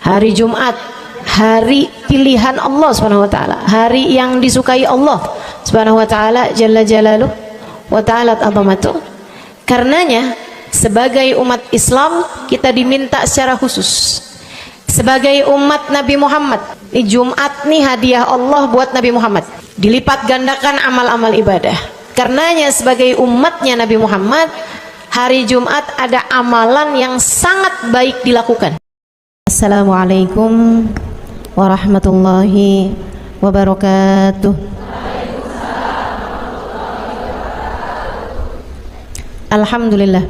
Hari Jumat, hari pilihan Allah Subhanahu wa taala, hari yang disukai Allah Subhanahu wa taala jalla jalaluh wa ta'ala azamatuh. Karenanya sebagai umat Islam kita diminta secara khusus sebagai umat Nabi Muhammad, di Jumat nih hadiah Allah buat Nabi Muhammad, dilipat gandakan amal-amal ibadah. Karenanya sebagai umatnya Nabi Muhammad, hari Jumat ada amalan yang sangat baik dilakukan. Assalamualaikum warahmatullahi wabarakatuh. Alhamdulillah,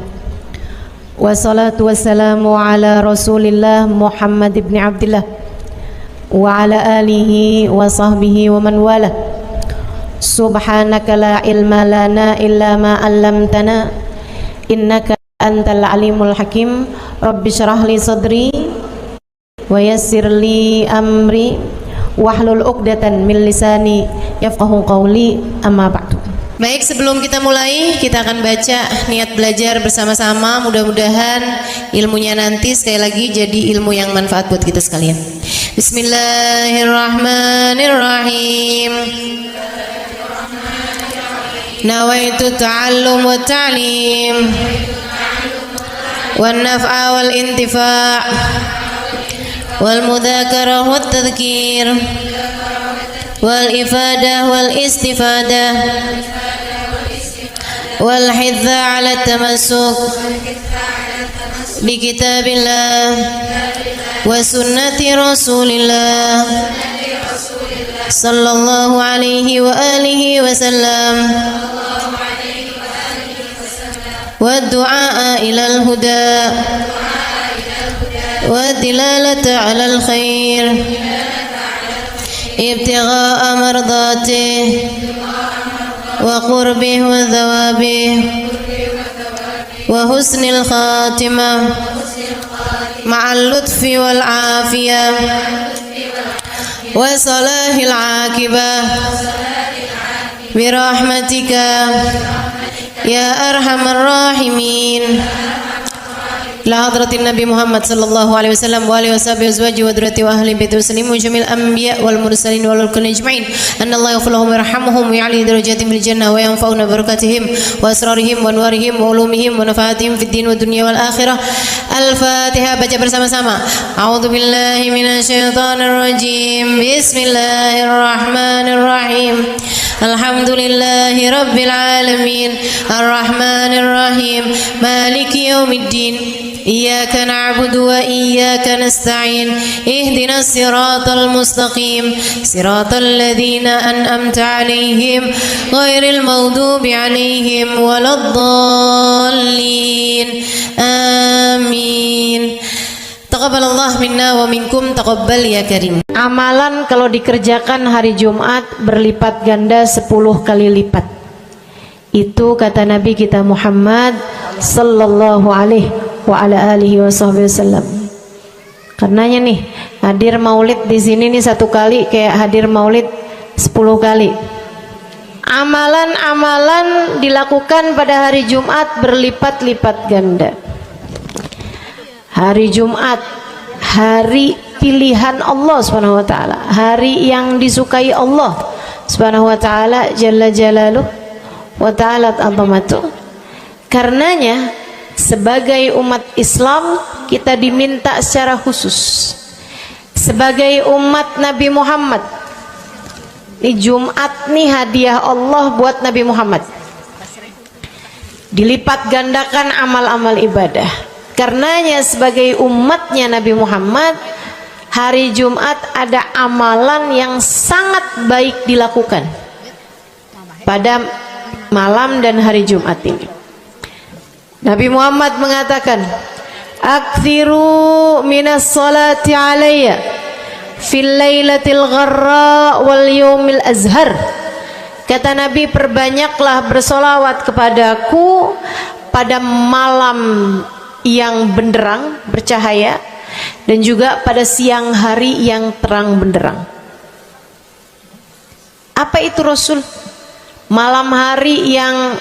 wassalatu wassalamu ala rasulillah Muhammad ibn Abdillah wa ala alihi wa sahbihi wa man wala. Subhanaka la ilma lana illa ma 'allamtana innaka antal alimul hakim. Rabbi syrah li sadri wa yassir li amri wahlul 'uqdatan min lisani yafqahu qawli, amma ba'du. Baik, sebelum kita mulai, kita akan baca niat belajar bersama-sama. Mudah-mudahan ilmunya nanti sekali lagi jadi ilmu yang manfaat buat kita sekalian. Bismillahirrahmanirrahim. Nawaitu ta'allum wa ta'lim wan naf'a wal intifa' wal mudzakarah wat tadhkir wal ifadah wal istifadah wal hidza 'ala tamassuk bi kitabillah wa sunnati rasulillah sallallahu alaihi wa alihi wasallam wa du'a ilal huda wa dilalata 'alal khair ibtigha'a mardatih wa qurbih wa thawabih wa husnil khatimah ma'al lutfi wal afiyah wa salahil aqibah birahmatika ya arhamar rahimin. La hadratin Nabi Muhammad sallallahu alaihi wasallam wa alihi washabihi azwaji wa dzurriyyati wa ahli baiti muslimin jamil anbiya wal mursalin wal kulli ajma'in. Anallahu yaghfiruhum wa yarhamuhum wa ya'li darajatihim fil jannah wa yanfa'una barakatihim wa asrarihim wa anwarihim wa ulumihim wa nafaatihim fid din wa dunya wal akhirah. Al-Fatihah, baca bersama-sama. A'udzu billahi minasyaitonir rajim. Bismillahirrahmanirrahim. Alhamdulillahi rabbil alamin. Arrahmanir rahim. Maliki yaumiddin. Iyyaka na'budu wa iyyaka nasta'in. Ihdinas siratal mustaqim. Siratal ladzina an'amta 'alaihim ghairil maghdubi 'alaihim waladdallin. Amin. Taqabbalallah minna wa minkum, taqabbal ya karim. Amalan kalau dikerjakan hari Jumat berlipat ganda 10 kali lipat. Itu kata Nabi kita Muhammad sallallahu alaihi wa ala alihi wasallam. Karenanya nih, hadir maulid di sini nih 1 kali kayak hadir maulid 10 kali. Amalan-amalan dilakukan pada hari Jumat berlipat-lipat ganda. Hari Jumat, hari pilihan Allah Subhanahu wa taala, hari yang disukai Allah Subhanahu wa taala jalla jalaluh wa ta'ala azamatuh. Karenanya sebagai umat Islam kita diminta secara khusus sebagai umat Nabi Muhammad, di Jumat nih hadiah Allah buat Nabi Muhammad, dilipat gandakan amal-amal ibadah. Karenanya sebagai umatnya Nabi Muhammad, hari Jumat ada amalan yang sangat baik dilakukan pada malam dan hari Jumat ini. Nabi Muhammad mengatakan, "Aktsiru minas salati alayya fil lailatil gharra wal yaumil azhar." Kata Nabi, perbanyaklah bersolawat kepadaku pada malam yang benderang, bercahaya, dan juga pada siang hari yang terang benderang. Apa itu Rasul? Malam hari yang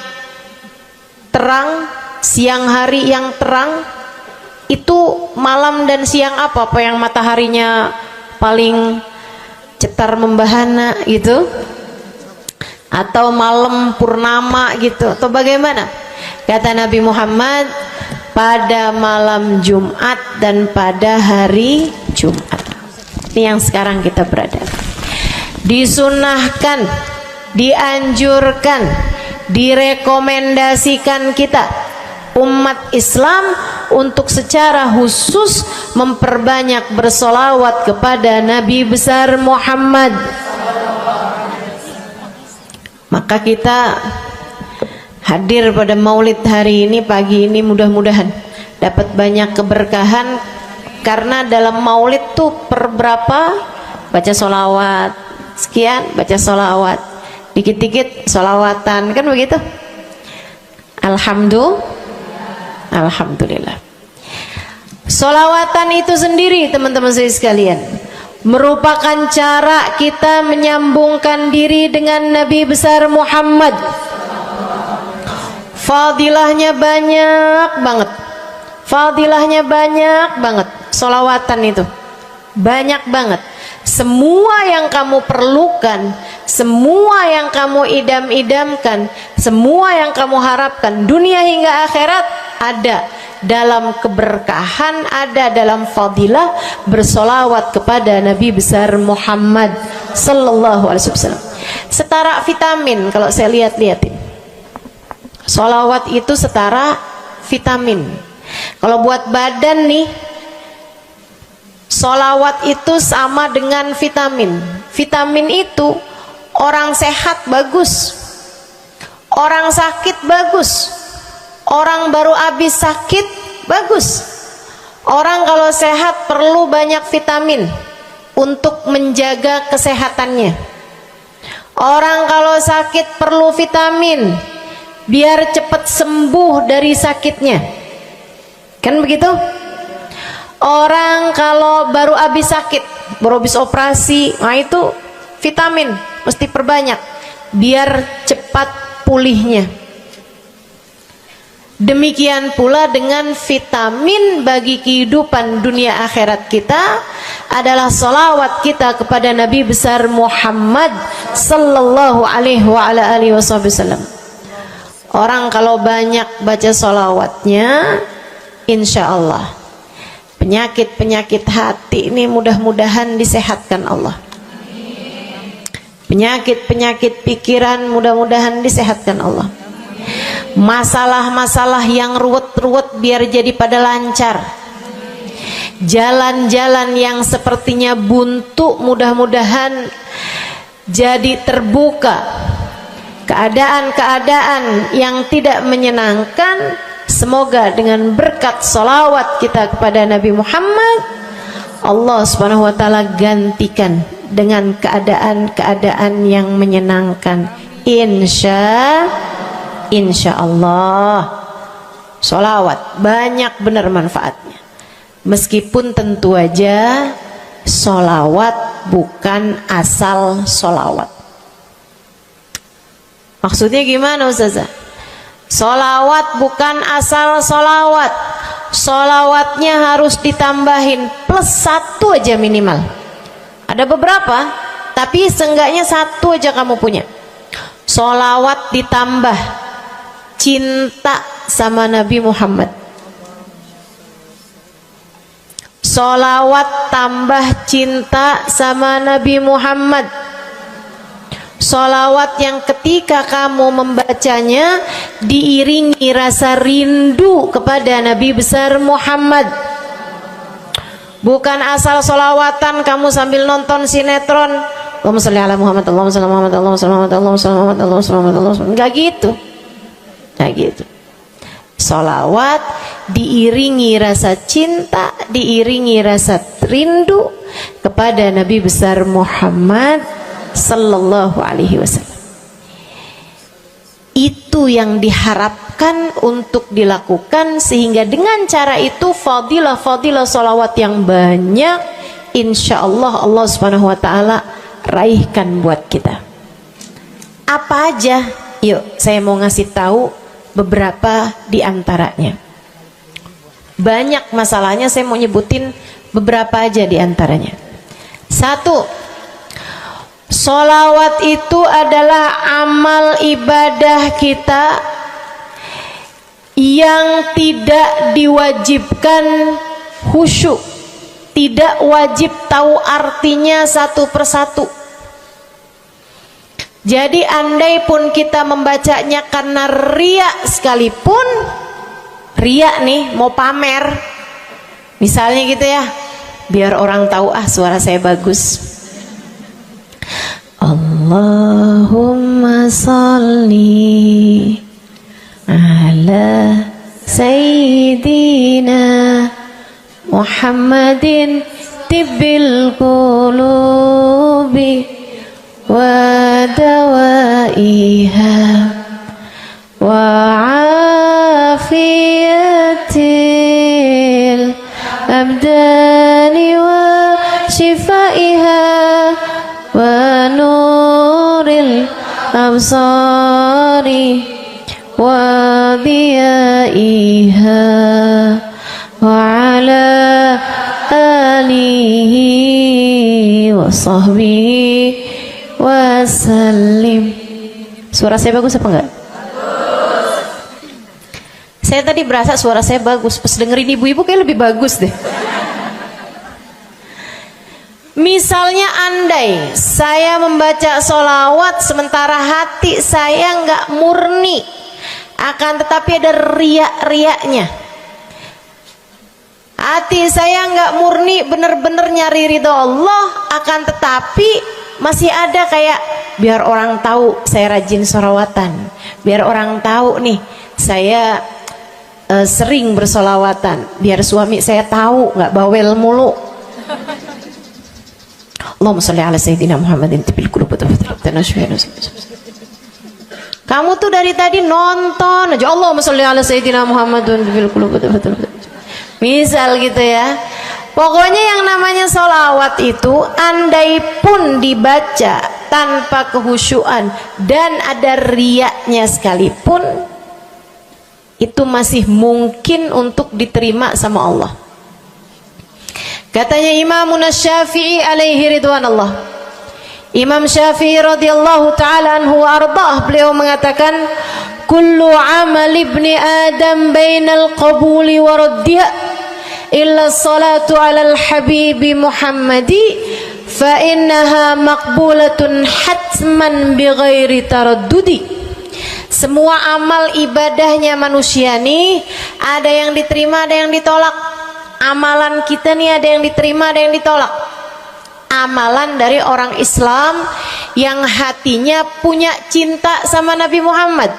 terang, siang hari yang terang, Itu malam dan siang apa yang mataharinya paling cetar membahana gitu, atau malam purnama gitu, atau bagaimana? Kata Nabi Muhammad, pada malam Jumat dan pada hari Jumat. Ini yang sekarang kita berada. Disunahkan, dianjurkan, direkomendasikan kita umat Islam untuk secara khusus memperbanyak bersolawat kepada Nabi besar Muhammad. Maka kita hadir pada maulid hari ini, pagi ini, mudah-mudahan dapat banyak keberkahan, karena dalam maulid tuh per berapa baca solawat sekian, baca solawat dikit-dikit, solawatan, kan begitu. Alhamdulillah. Solawatan itu sendiri teman-teman saya sekalian merupakan cara kita menyambungkan diri dengan Nabi besar Muhammad. Fadilahnya banyak banget, fadilahnya banyak banget. Solawatan itu banyak banget. Semua yang kamu perlukan, semua yang kamu idam-idamkan, semua yang kamu harapkan, dunia hingga akhirat, ada dalam keberkahan, ada dalam fadilah bersolawat kepada Nabi besar Muhammad sallallahu alaihi wasallam. Setara vitamin kalau saya lihat-lihatin. Solawat itu setara vitamin. Kalau buat badan nih, solawat itu sama dengan vitamin. Vitamin itu orang sehat bagus, orang sakit bagus, orang baru habis sakit bagus. Orang kalau sehat perlu banyak vitamin untuk menjaga kesehatannya. Orang kalau sakit perlu vitamin biar cepat sembuh dari sakitnya, kan begitu? Orang kalau baru habis sakit, baru habis operasi, nah itu vitamin mesti perbanyak biar cepat pulihnya. Demikian pula dengan vitamin bagi kehidupan dunia akhirat kita adalah salawat kita kepada Nabi besar Muhammad sallallahu alaihi wasallam. Orang kalau banyak baca salawatnya, insya Allah penyakit-penyakit hati ini mudah-mudahan disehatkan Allah. Penyakit-penyakit pikiran mudah-mudahan disehatkan Allah. Masalah-masalah yang ruwet-ruwet biar jadi pada lancar. Jalan-jalan yang sepertinya buntu mudah-mudahan jadi terbuka. Keadaan-keadaan yang tidak menyenangkan, semoga dengan berkat salawat kita kepada Nabi Muhammad, Allah subhanahu wa ta'ala gantikan dengan keadaan-keadaan yang menyenangkan. Insya Allah. Salawat banyak benar manfaatnya. Meskipun tentu aja salawat bukan asal salawat. Maksudnya gimana Ustazah? Solawat bukan asal solawat. Solawatnya harus ditambahin plus 1 aja minimal. Ada beberapa, tapi seenggaknya 1 aja kamu punya. Solawat ditambah cinta sama Nabi Muhammad. Solawat tambah cinta sama Nabi Muhammad. Solawat yang ketika kamu membacanya diiringi rasa rindu kepada Nabi besar Muhammad. Bukan asal solawatan kamu sambil nonton sinetron, Allahumma sholli ala Muhammad, Allahumma sholli ala Muhammad, Allahumma sholli ala Muhammad, Allahumma sholli ala Muhammad, Allahumma sholli ala Muhammad. Enggak gitu. Enggak gitu. Solawat diiringi rasa cinta, diiringi rasa rindu kepada Nabi besar Muhammad sallallahu alaihi wasallam. Itu yang diharapkan untuk dilakukan, sehingga dengan cara itu fadilah-fadilah salawat yang banyak insyaallah Allah subhanahu wa ta'ala raihkan buat kita. Apa aja? Yuk saya mau ngasih tahu beberapa di antaranya. Banyak masalahnya, saya mau nyebutin beberapa aja di antaranya. Satu, sholawat itu adalah amal ibadah kita yang tidak diwajibkan khusyuk, tidak wajib tahu artinya satu persatu. Jadi andai pun kita membacanya karena riya sekalipun, riya nih mau pamer, misalnya gitu ya, biar orang tahu suara saya bagus. Allahumma sholli ala sayyidina Muhammadin tibbil qulubi wa dawaiha wa afiyatil abdani wa shifaiha wa nuril absari wa diyaiha wa ala alihi wa sahbihi wasallim. Suara saya bagus apa enggak? Bagus. Saya tadi berasa suara saya bagus, pas dengerin ibu-ibu kayak lebih bagus deh. Misalnya andai saya membaca sholawat sementara hati saya enggak murni, akan tetapi ada riak-riaknya. Hati saya enggak murni bener-bener nyari ridho Allah, akan tetapi masih ada kayak biar orang tahu saya rajin sholawatan, biar orang tahu nih saya sering bersolawatan, biar suami saya tahu nggak bawel mulu. Allahumma sholli ala sayyidina Muhammadin tibil qulubi. Kamu tuh dari tadi nonton aja Allahumma sholli ala sayyidina Muhammadin tibil qulubi. Misal gitu ya. Pokoknya yang namanya sholawat itu andai pun dibaca tanpa kehusyuan dan ada riaknya sekalipun, itu masih mungkin untuk diterima sama Allah. Katanya Imam Syafi'i alaihi ridwanullah, Imam Syafi'i radhiyallahu ta'ala anhu wa ardhah, beliau mengatakan kullu amal ibni adam bainal qabuli wa raddiha illa salatu alal habibi Muhammadi fa innaha maqbulatun hatman bighairi taraddudi. Semua amal ibadahnya manusia nih ada yang diterima, ada yang ditolak. Amalan kita nih ada yang diterima, ada yang ditolak. Amalan dari orang Islam yang hatinya punya cinta sama Nabi Muhammad,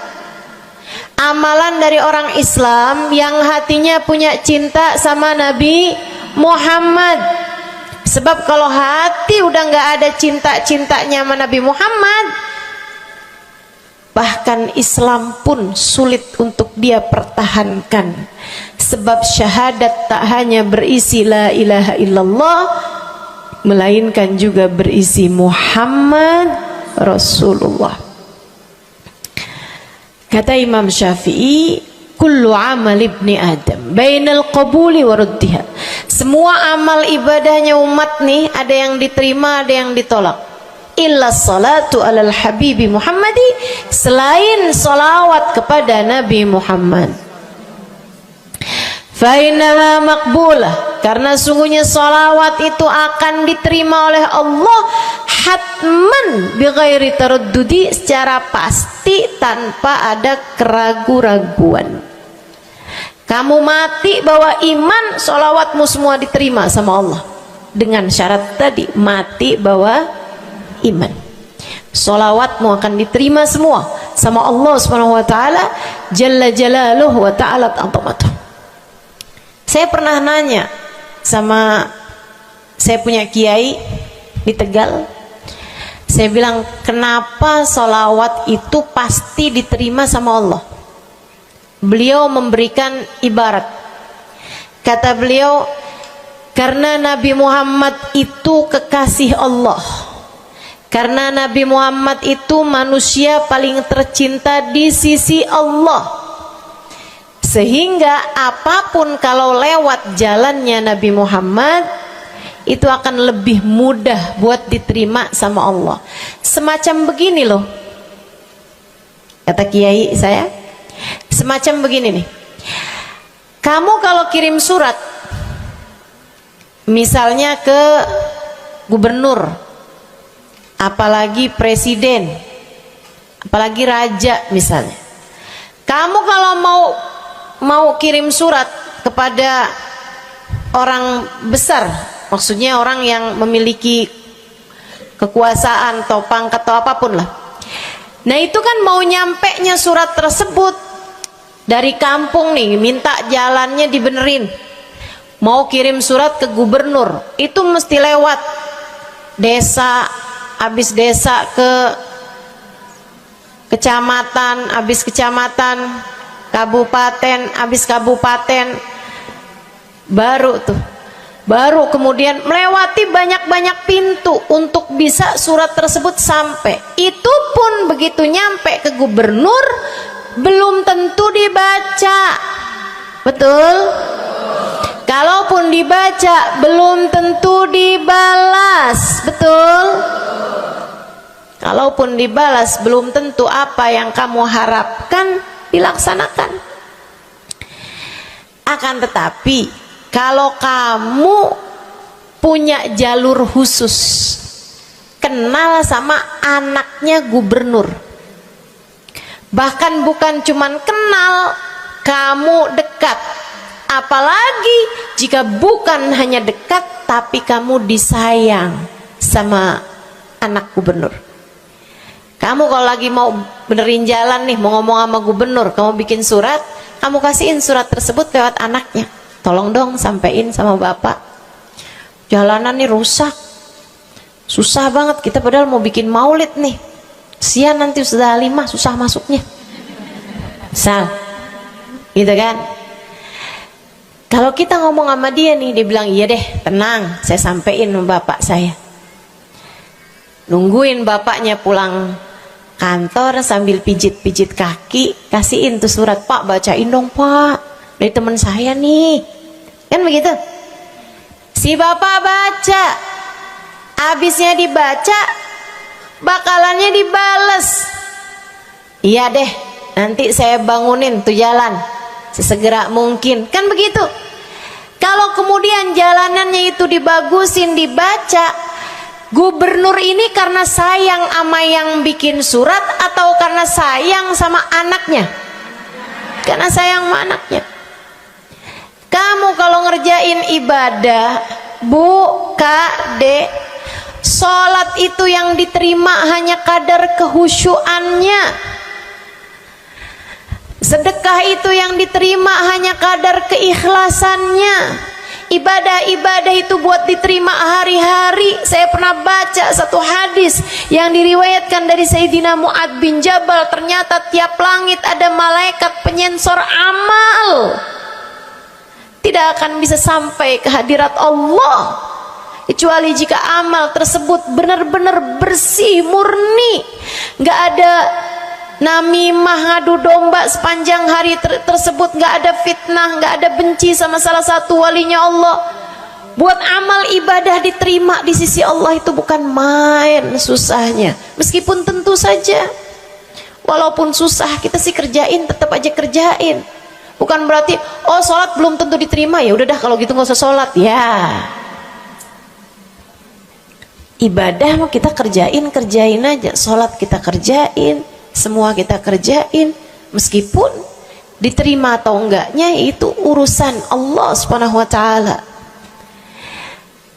amalan dari orang Islam yang hatinya punya cinta sama Nabi Muhammad. Sebab kalau hati udah nggak ada cinta-cintanya sama Nabi Muhammad, bahkan Islam pun sulit untuk dia pertahankan. Sebab syahadat tak hanya berisi la ilaha illallah, melainkan juga berisi Muhammad Rasulullah. Kata Imam Syafi'i, kullu amal ibni adam bainal qabuli wa raddiha. Semua amal ibadahnya umat nih ada yang diterima, ada yang ditolak. Illa salatu alal habibi Muhammadi, selain salawat kepada Nabi Muhammad. Fa innaha maqbulah, karena sungguhnya salawat itu akan diterima oleh Allah hatman bighairi taraddudi, secara pasti tanpa ada keraguan-raguan. Kamu mati bawa iman, sholawatmu semua diterima sama Allah. Dengan syarat tadi, mati bawa iman, sholawatmu akan diterima semua sama Allah Subhanahu wa ta'ala Jalla Jalaluhu wa ta'ala azamatuh. Saya pernah nanya sama saya punya kiai di Tegal. Saya bilang, kenapa sholawat itu pasti diterima sama Allah? Beliau memberikan ibarat. Kata beliau, karena Nabi Muhammad itu kekasih Allah. Karena Nabi Muhammad itu manusia paling tercinta di sisi Allah. Sehingga apapun kalau lewat jalannya Nabi Muhammad itu akan lebih mudah buat diterima sama Allah. Semacam begini loh, kata kiai saya, semacam begini nih. Kamu kalau kirim surat misalnya ke gubernur, apalagi presiden, apalagi raja misalnya, kamu kalau mau kirim surat kepada orang besar, maksudnya orang yang memiliki kekuasaan atau pangkat atau apapun lah. Nah itu kan mau nyampe nya surat tersebut dari kampung nih, minta jalannya dibenerin, mau kirim surat ke gubernur, itu mesti lewat desa, habis desa ke kecamatan, habis kecamatan, kabupaten, habis kabupaten, baru kemudian melewati banyak-banyak pintu untuk bisa surat tersebut sampai. Itu pun begitu nyampe ke gubernur belum tentu dibaca, betul? Kalaupun dibaca belum tentu dibalas, betul? Kalaupun dibalas belum tentu apa yang kamu harapkan dilaksanakan. Akan tetapi kalau kamu punya jalur khusus, kenal sama anaknya gubernur, bahkan bukan cuman kenal, kamu dekat, apalagi jika bukan hanya dekat tapi kamu disayang sama anak gubernur. Kamu kalau lagi mau benerin jalan nih, mau ngomong sama gubernur, kamu bikin surat, kamu kasihin surat tersebut lewat anaknya, tolong dong sampein sama bapak, jalanan nih rusak, susah banget, kita padahal mau bikin maulid nih, sian nanti sudah 5 susah masuknya, misal gitu kan. Kalau kita ngomong sama dia nih, dia bilang iya deh, tenang, saya sampein sama bapak saya. Nungguin bapaknya pulang kantor sambil pijit-pijit kaki, kasihin tuh surat, Pak bacain dong Pak, dari teman saya nih, kan begitu. Si bapak baca, habisnya dibaca, bakalannya dibales, iya deh, nanti saya bangunin tuh jalan sesegera mungkin, kan begitu. Kalau kemudian jalanannya itu dibagusin, dibaca, gubernur ini karena sayang sama yang bikin surat atau karena sayang sama anaknya? Karena sayang sama anaknya. Kamu kalau ngerjain ibadah, Bu, Kak, Dek, sholat itu yang diterima hanya kadar kehusyuannya. Sedekah itu yang diterima hanya kadar keikhlasannya. Ibadah-ibadah itu buat diterima hari-hari. Saya pernah baca satu hadis yang diriwayatkan dari Sayyidina Mu'ad bin Jabal, ternyata tiap langit ada malaikat penyensor amal, tidak akan bisa sampai ke hadirat Allah kecuali jika amal tersebut benar-benar bersih, murni, nggak ada namimah, ngadu domba sepanjang hari tersebut, nggak ada fitnah, nggak ada benci sama salah satu walinya Allah. Buat amal ibadah diterima di sisi Allah itu bukan main susahnya. Meskipun tentu saja walaupun susah kita sih kerjain, tetap aja kerjain. Bukan berarti oh sholat belum tentu diterima, ya udah dah kalau gitu nggak usah sholat ya. Ibadah mau kita kerjain aja, sholat kita kerjain, semua kita kerjain, meskipun diterima atau enggaknya itu urusan Allah Subhanahu wa taala.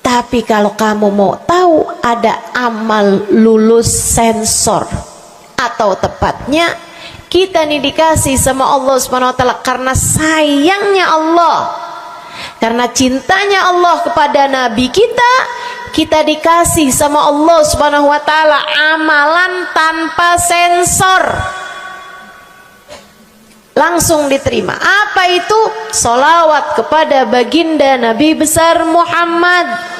Tapi kalau kamu mau tahu, ada amal lulus sensor, atau tepatnya kita nih dikasih sama Allah Subhanahu wa taala karena sayangnya Allah, karena cintanya Allah kepada nabi kita, kita dikasih sama Allah Subhanahu wa taala amalan tanpa sensor, langsung diterima. Apa itu? Sholawat kepada baginda Nabi besar Muhammad.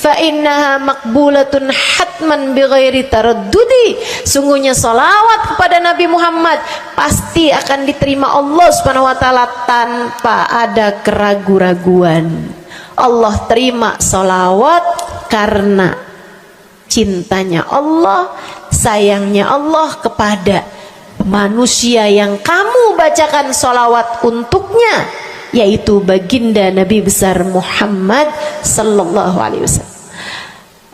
fa innaha maqbulatun hatman bighairi taraddudi. Sungguhnya salawat kepada Nabi Muhammad pasti akan diterima Allah Subhanahu wa taala tanpa ada keraguan-raguan. Allah terima salawat karena cintanya Allah, sayangnya Allah kepada manusia yang kamu bacakan salawat untuknya, yaitu baginda Nabi besar Muhammad sallallahu alaihi wasallam.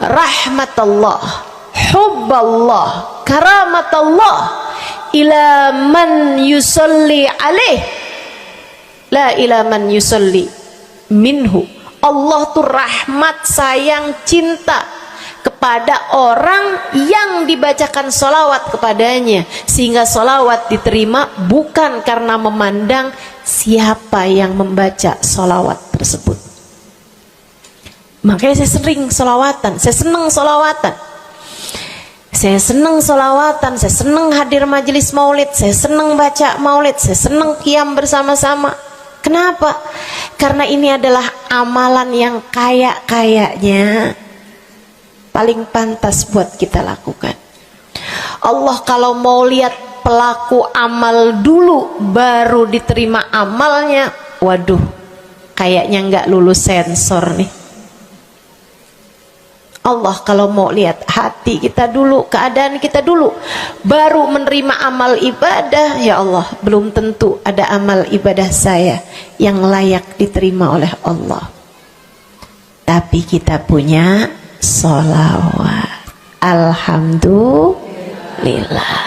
Rahmatullah, hubballah, karamatullah ila man yusalli alaih, la ila man yusalli minhu. Allah tuh rahmat, sayang, cinta kepada orang yang dibacakan solawat kepadanya, sehingga solawat diterima bukan karena memandang siapa yang membaca solawat tersebut. Makanya saya sering solawatan, saya senang solawatan, saya senang solawatan, saya senang hadir majelis maulid, saya senang baca maulid, saya senang qiyam bersama-sama. Kenapa? Karena ini adalah amalan yang kayaknya paling pantas buat kita lakukan. Allah kalau mau lihat pelaku amal dulu baru diterima amalnya, waduh, kayaknya nggak lulus sensor nih. Allah kalau mau lihat hati kita dulu, keadaan kita dulu, baru menerima amal ibadah, ya Allah, belum tentu ada amal ibadah saya yang layak diterima oleh Allah. Tapi kita punya sholawat, alhamdulillah.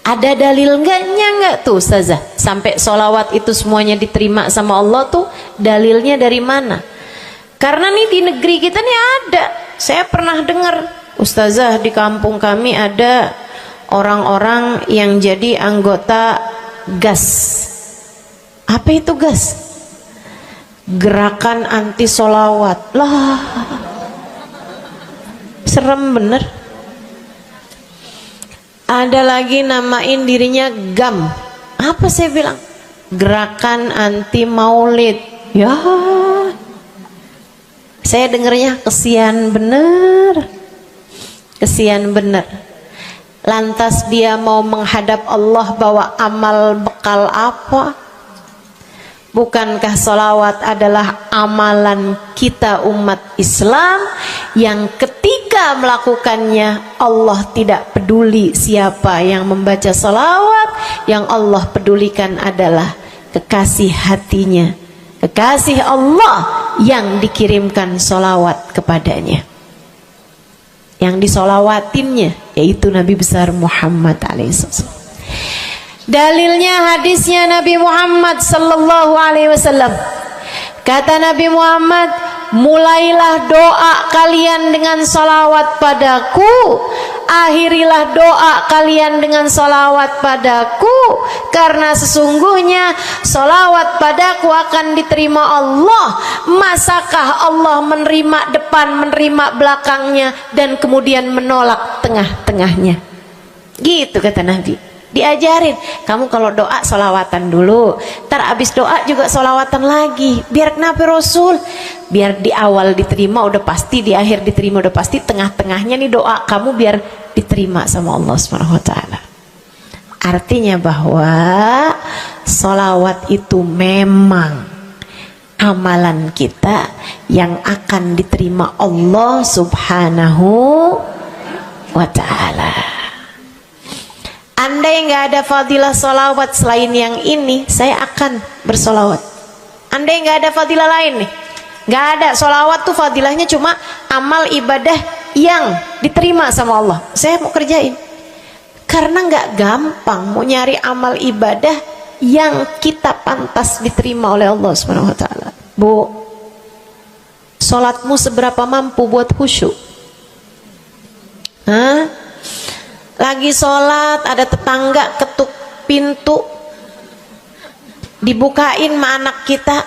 Ada dalil nggak tuh Ustazah sampai sholawat itu semuanya diterima sama Allah tuh? Dalilnya dari mana? Karena nih di negeri kita nih ada, saya pernah dengar Ustazah, di kampung kami ada orang-orang yang jadi anggota GAS. Apa itu GAS? Gerakan anti sholawat. Lah, serem bener. Ada lagi namain dirinya GAM. Apa saya bilang? Gerakan anti maulid. Ya, saya dengernya kesian bener, kesian bener. Lantas dia mau menghadap Allah bawa amal bekal apa? Bukankah sholawat adalah amalan kita umat Islam yang ketika melakukannya Allah tidak peduli siapa yang membaca sholawat, yang Allah pedulikan adalah kekasih hatinya, kekasih Allah yang dikirimkan sholawat kepadanya, yang disolawatinnya yaitu Nabi besar Muhammad alaihissalam. Dalilnya hadisnya Nabi Muhammad sallallahu alaihi wasallam. Kata Nabi Muhammad, mulailah doa kalian dengan salawat padaku, akhirilah doa kalian dengan salawat padaku, karena sesungguhnya salawat padaku akan diterima Allah. Masakah Allah menerima depan, menerima belakangnya, dan kemudian menolak tengah-tengahnya? Gitu kata Nabi. Diajarin, kamu kalau doa solawatan dulu, ntar abis doa juga solawatan lagi. Biar kenapa Rasul? Biar di awal diterima udah pasti, di akhir diterima udah pasti, tengah-tengahnya nih doa kamu biar diterima sama Allah Subhanahu wa taala. Artinya bahwa solawat itu memang amalan kita yang akan diterima Allah Subhanahu wa taala. Andai nggak ada fadilah solawat selain yang ini, saya akan bersolawat. Andai nggak ada fadilah lain nih, nggak ada solawat tuh fadilahnya cuma amal ibadah yang diterima sama Allah, saya mau kerjain. Karena nggak gampang mau nyari amal ibadah yang kita pantas diterima oleh Allah Subhanahu wa taala. Bu, sholatmu seberapa mampu buat khusyuk? Hah? Lagi sholat ada tetangga ketuk pintu, dibukain sama anak kita.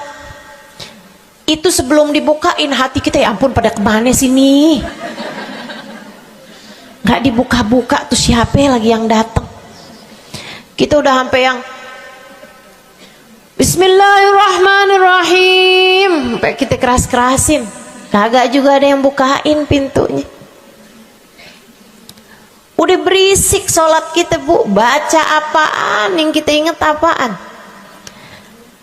Itu sebelum dibukain hati kita, ya ampun pada kemana sini? Gak dibuka-buka tuh siapa lagi yang datang? Kita udah sampai yang Bismillahirrahmanirrahim, sampai kita keras-kerasin. kagak juga ada yang bukain pintunya. Udah berisik sholat kita Bu, baca apaan, yang kita inget apaan.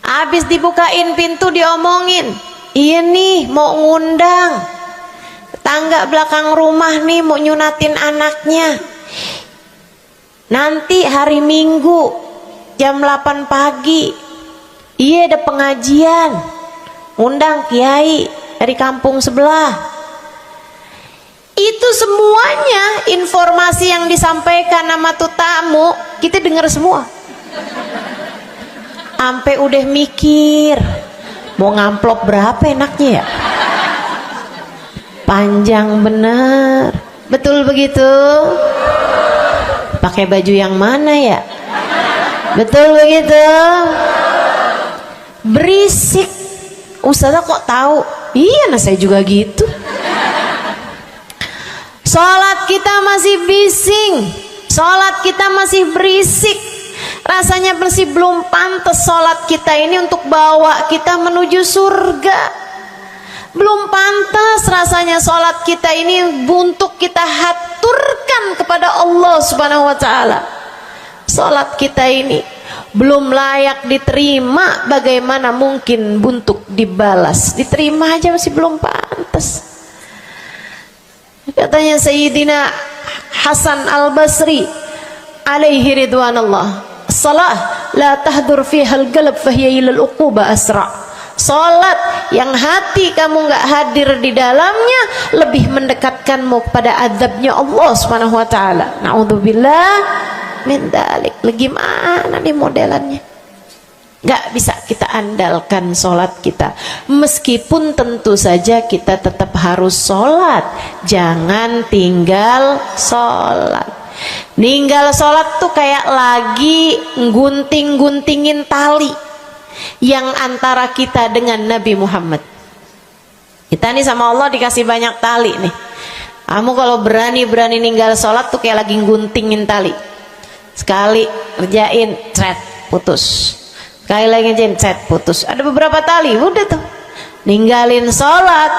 Habis dibukain pintu diomongin, iya nih mau ngundang tetangga belakang rumah nih, mau nyunatin anaknya nanti hari Minggu jam 8 pagi, iya ada pengajian, ngundang kiai dari kampung sebelah. Itu semuanya informasi yang disampaikan sama tuh tamu kita dengar semua. Sampai udah mikir mau ngamplop berapa enaknya ya, panjang bener, betul begitu? Pakai baju yang mana ya, betul begitu? Berisik. Ustazah kok tahu? Iya, nah saya juga gitu. Sholat kita masih bising, sholat kita masih berisik, rasanya masih belum pantas sholat kita ini untuk bawa kita menuju surga. Belum pantas rasanya sholat kita ini untuk kita haturkan kepada Allah Subhanahu wa ta'ala. Sholat kita ini belum layak diterima, bagaimana mungkin untuk dibalas? Diterima aja masih belum pantas. Katanya Sayyidina Hasan Al-Basri alaihi ridwanallah, salah la tahdur fihal galab fahiya ilal uquba asra. Salat yang hati kamu nggak hadir di dalamnya lebih mendekatkanmu kepada azabnya Allah Subhanahu wa taala. Naudzubillah min dzalik. Gimana nih modelannya? Gak bisa kita andalkan sholat kita, meskipun tentu saja kita tetap harus sholat, jangan tinggal sholat. Ninggal sholat tuh kayak lagi gunting-guntingin tali yang antara kita dengan Nabi Muhammad. Kita nih sama Allah dikasih banyak tali nih. Kamu kalau berani-berani ninggal sholat tuh kayak lagi guntingin tali. Sekali kerjain, cret, putus. Sekali lagi cet, putus. Ada beberapa tali, udah tuh ninggalin sholat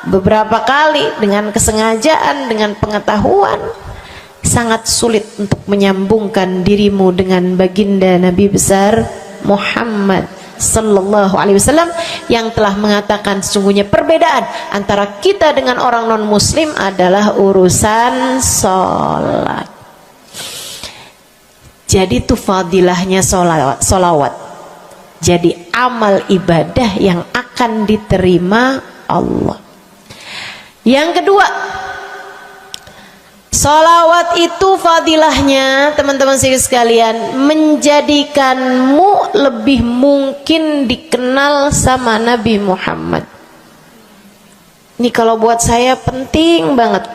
beberapa kali dengan kesengajaan, dengan pengetahuan, sangat sulit untuk menyambungkan dirimu dengan baginda Nabi besar Muhammad sallallahu alaihi wasallam yang telah mengatakan sesungguhnya perbedaan antara kita dengan orang non muslim adalah urusan sholat. Jadi itu fadilahnya solawat. Jadi amal ibadah yang akan diterima Allah. Yang kedua, solawat itu fadilahnya teman-teman sekalian menjadikanmu lebih mungkin dikenal sama Nabi Muhammad. Ini kalau buat saya penting banget.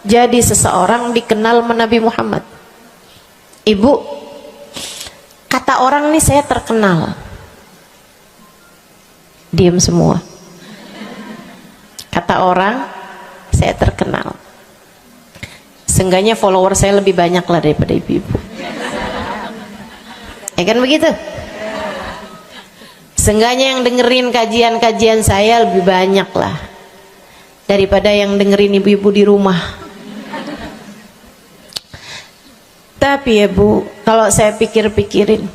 Jadi seseorang dikenal sama Nabi Muhammad. Ibu, kata orang nih saya terkenal. Diam semua. Kata orang saya terkenal. Seenggaknya follower saya lebih banyak lah daripada ibu-ibu. Ya kan begitu? Seenggaknya yang dengerin kajian-kajian saya lebih banyak lah daripada yang dengerin ibu-ibu di rumah. Tapi ya Bu, kalau saya pikir-pikirin,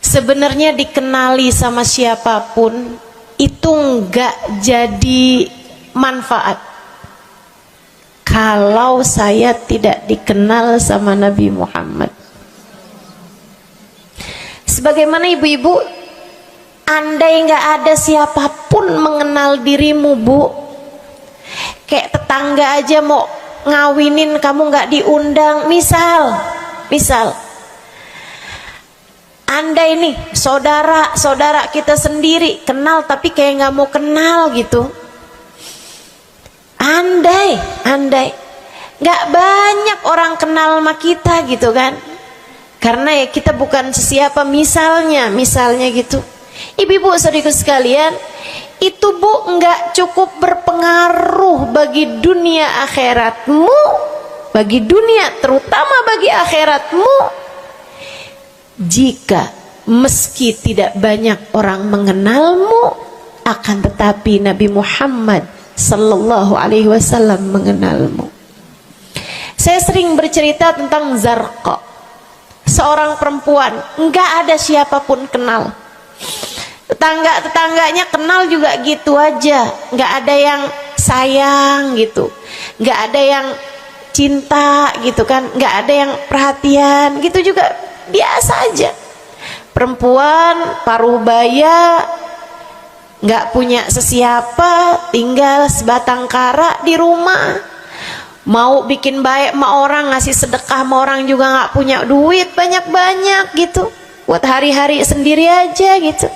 sebenarnya dikenali sama siapapun itu enggak jadi manfaat kalau saya tidak dikenal sama Nabi Muhammad. Sebagaimana ibu-ibu, andai enggak ada siapapun mengenal dirimu Bu, kayak tetangga aja mau ngawinin kamu nggak diundang, misal andai nih saudara kita sendiri kenal tapi kayak nggak mau kenal gitu, andai nggak banyak orang kenal sama kita gitu kan, karena ya kita bukan sesiapa, misalnya gitu. Ibu-ibu saudaraku sekalian, itu Bu nggak cukup berpengaruh bagi dunia akhiratmu, bagi dunia terutama bagi akhiratmu, jika meski tidak banyak orang mengenalmu akan tetapi Nabi Muhammad sallallahu alaihi wasallam mengenalmu. Saya sering bercerita tentang Zarqa, seorang perempuan, enggak ada siapapun kenal. Tetangga-tetangganya kenal juga gitu aja, enggak ada yang sayang gitu, enggak ada yang cinta gitu kan, enggak ada yang perhatian gitu, juga biasa aja. Perempuan paruh baya, nggak punya sesiapa, tinggal sebatang kara di rumah. Mau bikin baik sama orang, ngasih sedekah sama orang juga nggak punya duit banyak-banyak gitu, buat hari-hari sendiri aja gitu.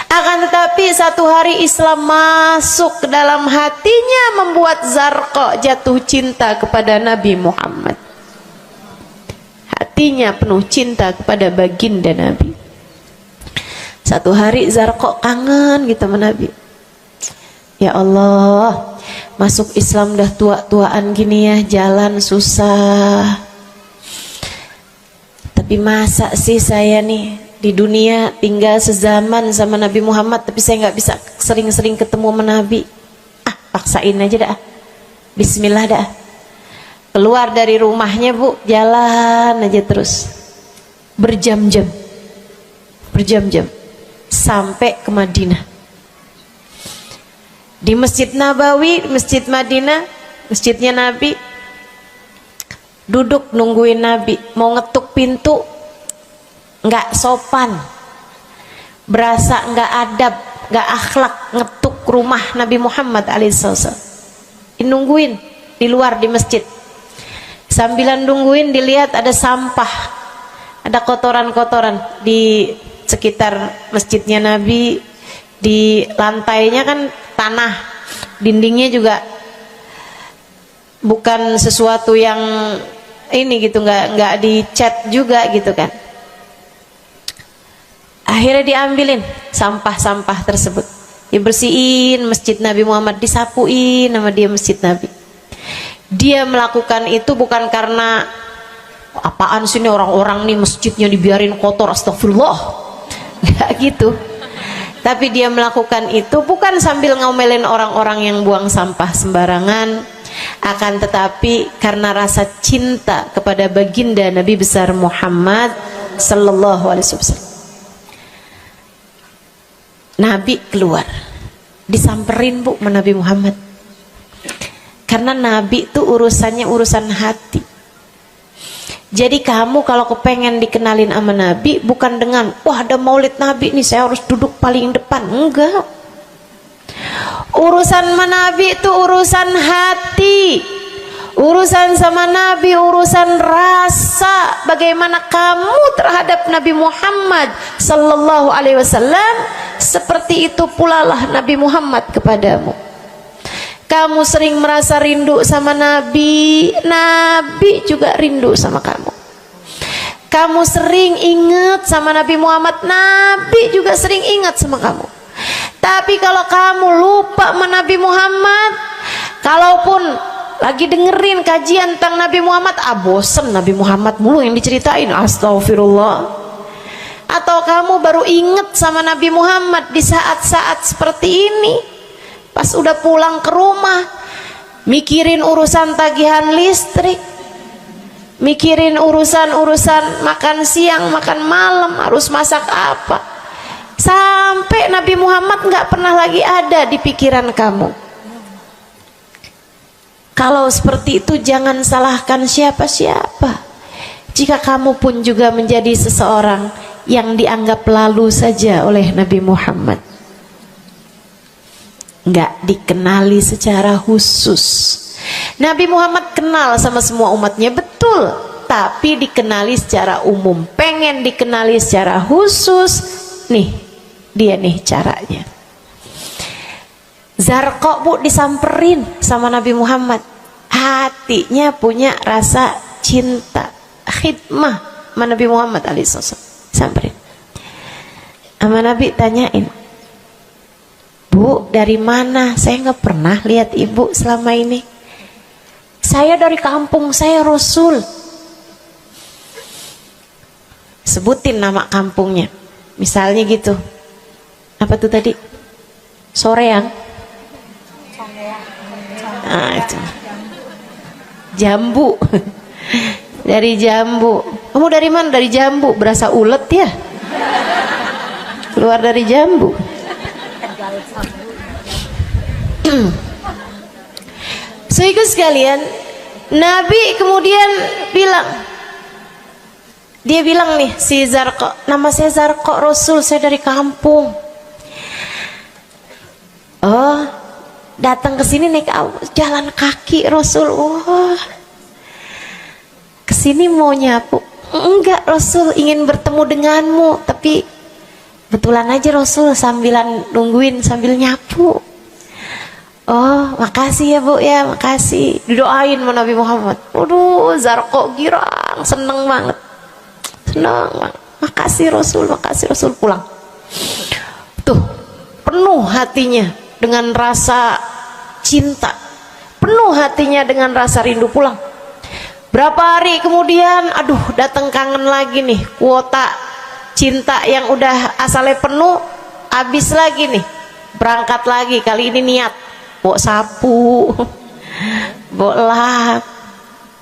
Akan tetapi satu hari Islam masuk ke dalam hatinya, membuat Zarqa jatuh cinta kepada Nabi Muhammad. Hatinya penuh cinta kepada baginda Nabi. Satu hari Zarqa kangen gitu sama Nabi. Ya Allah, masuk Islam dah tua-tuaan gini ya, jalan susah. Tapi masa sih saya nih di dunia tinggal sezaman sama Nabi Muhammad, tapi saya nggak bisa sering-sering ketemu sama Nabi. Paksain aja dah. Bismillah dah. Keluar dari rumahnya bu, jalan aja terus berjam-jam sampai ke Madinah. Di Masjid Nabawi, Masjid Madinah, masjidnya Nabi, duduk nungguin Nabi. Mau ngetuk pintu nggak sopan, berasa nggak adab, nggak akhlak, ngetuk rumah Nabi Muhammad alaihissalam. Nungguin di luar di masjid. Sambilan nungguin dilihat ada sampah, ada kotoran-kotoran di sekitar masjidnya Nabi. Di lantainya kan tanah, dindingnya juga bukan sesuatu yang ini gitu, nggak dicat juga gitu kan. Akhirnya diambilin sampah-sampah tersebut, dibersihin masjid Nabi Muhammad, disapuin nama dia masjid Nabi. Dia melakukan itu bukan karena apaan sih ini orang-orang nih masjidnya dibiarin kotor, astagfirullah, nggak gitu. Tapi dia melakukan itu bukan sambil ngomelin orang-orang yang buang sampah sembarangan, akan tetapi karena rasa cinta kepada baginda Nabi besar Muhammad sallallahu alaihi wasallam. Nabi keluar, disamperin bu sama Nabi Muhammad. Karena Nabi itu urusannya urusan hati. Jadi kamu kalau kepengen dikenalin sama Nabi, bukan dengan wah ada maulid Nabi nih saya harus duduk paling depan, enggak. Urusan sama Nabi itu urusan hati. Urusan sama Nabi urusan rasa, bagaimana kamu terhadap Nabi Muhammad sallallahu alaihi wasallam, seperti itu pula lah Nabi Muhammad kepadamu. Kamu sering merasa rindu sama Nabi, Nabi juga rindu sama kamu. Kamu sering ingat sama Nabi Muhammad, Nabi juga sering ingat sama kamu. Tapi kalau kamu lupa sama Nabi Muhammad, kalaupun lagi dengerin kajian tentang Nabi Muhammad, bosen Nabi Muhammad mulu yang diceritain, astagfirullah. Atau kamu baru ingat sama Nabi Muhammad di saat-saat seperti ini, pas udah pulang ke rumah, mikirin urusan tagihan listrik, mikirin urusan makan siang, makan malam, harus masak apa, sampai Nabi Muhammad nggak pernah lagi ada di pikiran kamu. Kalau seperti itu jangan salahkan siapa-siapa. Jika kamu pun juga menjadi seseorang yang dianggap lalu saja oleh Nabi Muhammad, nggak dikenali secara khusus. Nabi Muhammad kenal sama semua umatnya, betul, tapi dikenali secara umum. Pengen dikenali secara khusus, nih dia nih caranya. Zarqa bu disamperin sama Nabi Muhammad, hatinya punya rasa cinta, khidmah sama Nabi Muhammad alaihissalam. Samperin sama Nabi, tanyain, Bu, dari mana? Saya nggak pernah lihat ibu selama ini. Saya dari kampung saya Rasul. Sebutin nama kampungnya. Misalnya gitu. Apa tuh tadi? Soreang. Nah, itu. Jambu. Dari jambu. Kamu dari mana? Dari jambu. Berasa ulet ya? Keluar dari jambu. Saudara sekalian, Nabi kemudian bilang, dia bilang nih si Zarqa, nama saya Zarqa, Rasul, saya dari kampung. Oh, datang ke sini naik jalan kaki Rasul. Wah, kesini mau nyapu? Enggak Rasul, ingin bertemu denganmu, tapi betulan aja Rasul sambilan nungguin sambil nyapu. Oh, makasih ya Bu ya, makasih. Didoain sama Nabi Muhammad. Waduh, Zarqa girang, seneng banget. Seneng banget. Makasih Rasul pulang. Tuh, penuh hatinya dengan rasa cinta. Penuh hatinya dengan rasa rindu pulang. Berapa hari kemudian, aduh, datang kangen lagi nih. Kuota cinta yang udah asalnya penuh, habis lagi nih. Berangkat lagi, kali ini niat. Bawa sapu, bawa lap,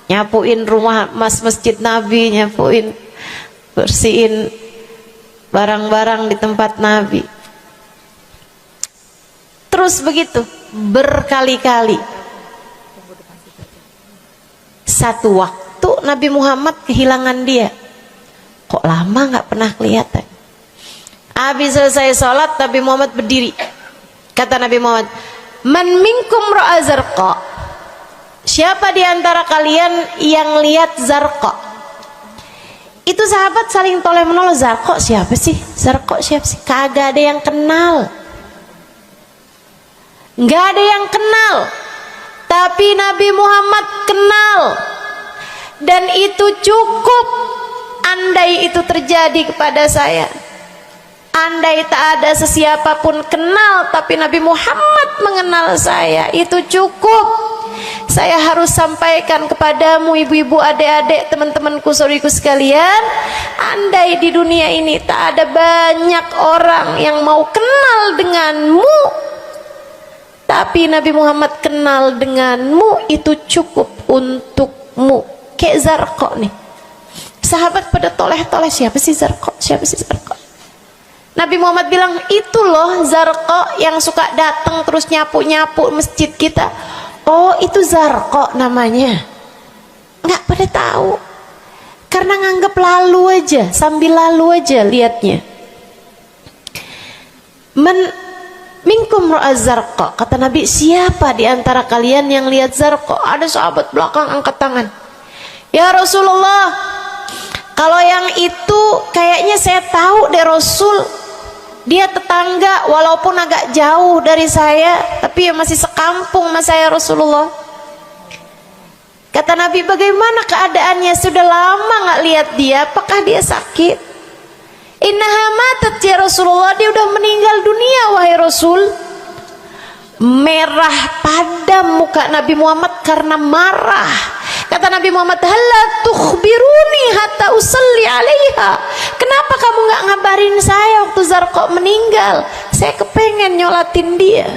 nyapuin rumah masjid Nabi, nyapuin, bersihin barang-barang di tempat Nabi. Terus begitu berkali-kali. Satu waktu Nabi Muhammad kehilangan dia. Kok lama nggak pernah kelihatan. Habis selesai sholat, Nabi Muhammad berdiri. Kata Nabi Muhammad, man minkum ra'a Zarqa, siapa di antara kalian yang lihat Zarqa? Itu sahabat saling toleh menolong. Zarqa siapa sih? Zarqa siapa sih? Kagak ada yang kenal, nggak ada yang kenal. Tapi Nabi Muhammad kenal, dan itu cukup. Andai itu terjadi kepada saya, andai tak ada sesiapa pun kenal, tapi Nabi Muhammad mengenal saya, itu cukup. Saya harus sampaikan kepadamu ibu-ibu, adik-adik, teman-temanku, saudariku sekalian, andai di dunia ini tak ada banyak orang yang mau kenal denganmu, tapi Nabi Muhammad kenal denganmu, itu cukup untukmu. Kayak Zarqa nih, sahabat pada toleh-toleh, siapa sih Zarqa? Siapa sih Zarqa? Nabi Muhammad bilang, itu loh Zarqa yang suka datang terus nyapu-nyapu masjid kita. Oh, itu Zarqa namanya. Nggak pada tahu, karena nganggep lalu aja, sambil lalu aja liatnya. Minkum ra'a Zarqa, kata Nabi, siapa di antara kalian yang lihat Zarqa? Ada sahabat belakang angkat tangan. Ya Rasulullah, kalau yang itu kayaknya saya tahu deh Rasul. Dia tetangga, walaupun agak jauh dari saya, tapi ya masih sekampung sama saya Rasulullah. Kata Nabi, bagaimana keadaannya? Sudah lama nggak lihat dia, apakah dia sakit? Innaha matat ya Rasulullah, dia udah meninggal dunia wahai Rasul. Merah padam muka Nabi Muhammad karena marah. Kata Nabi Muhammad, halla tukhbiruni hatta usalli alaiha. Kenapa kamu nggak ngabarin saya waktu Zarqa meninggal? Saya kepengen nyolatin dia.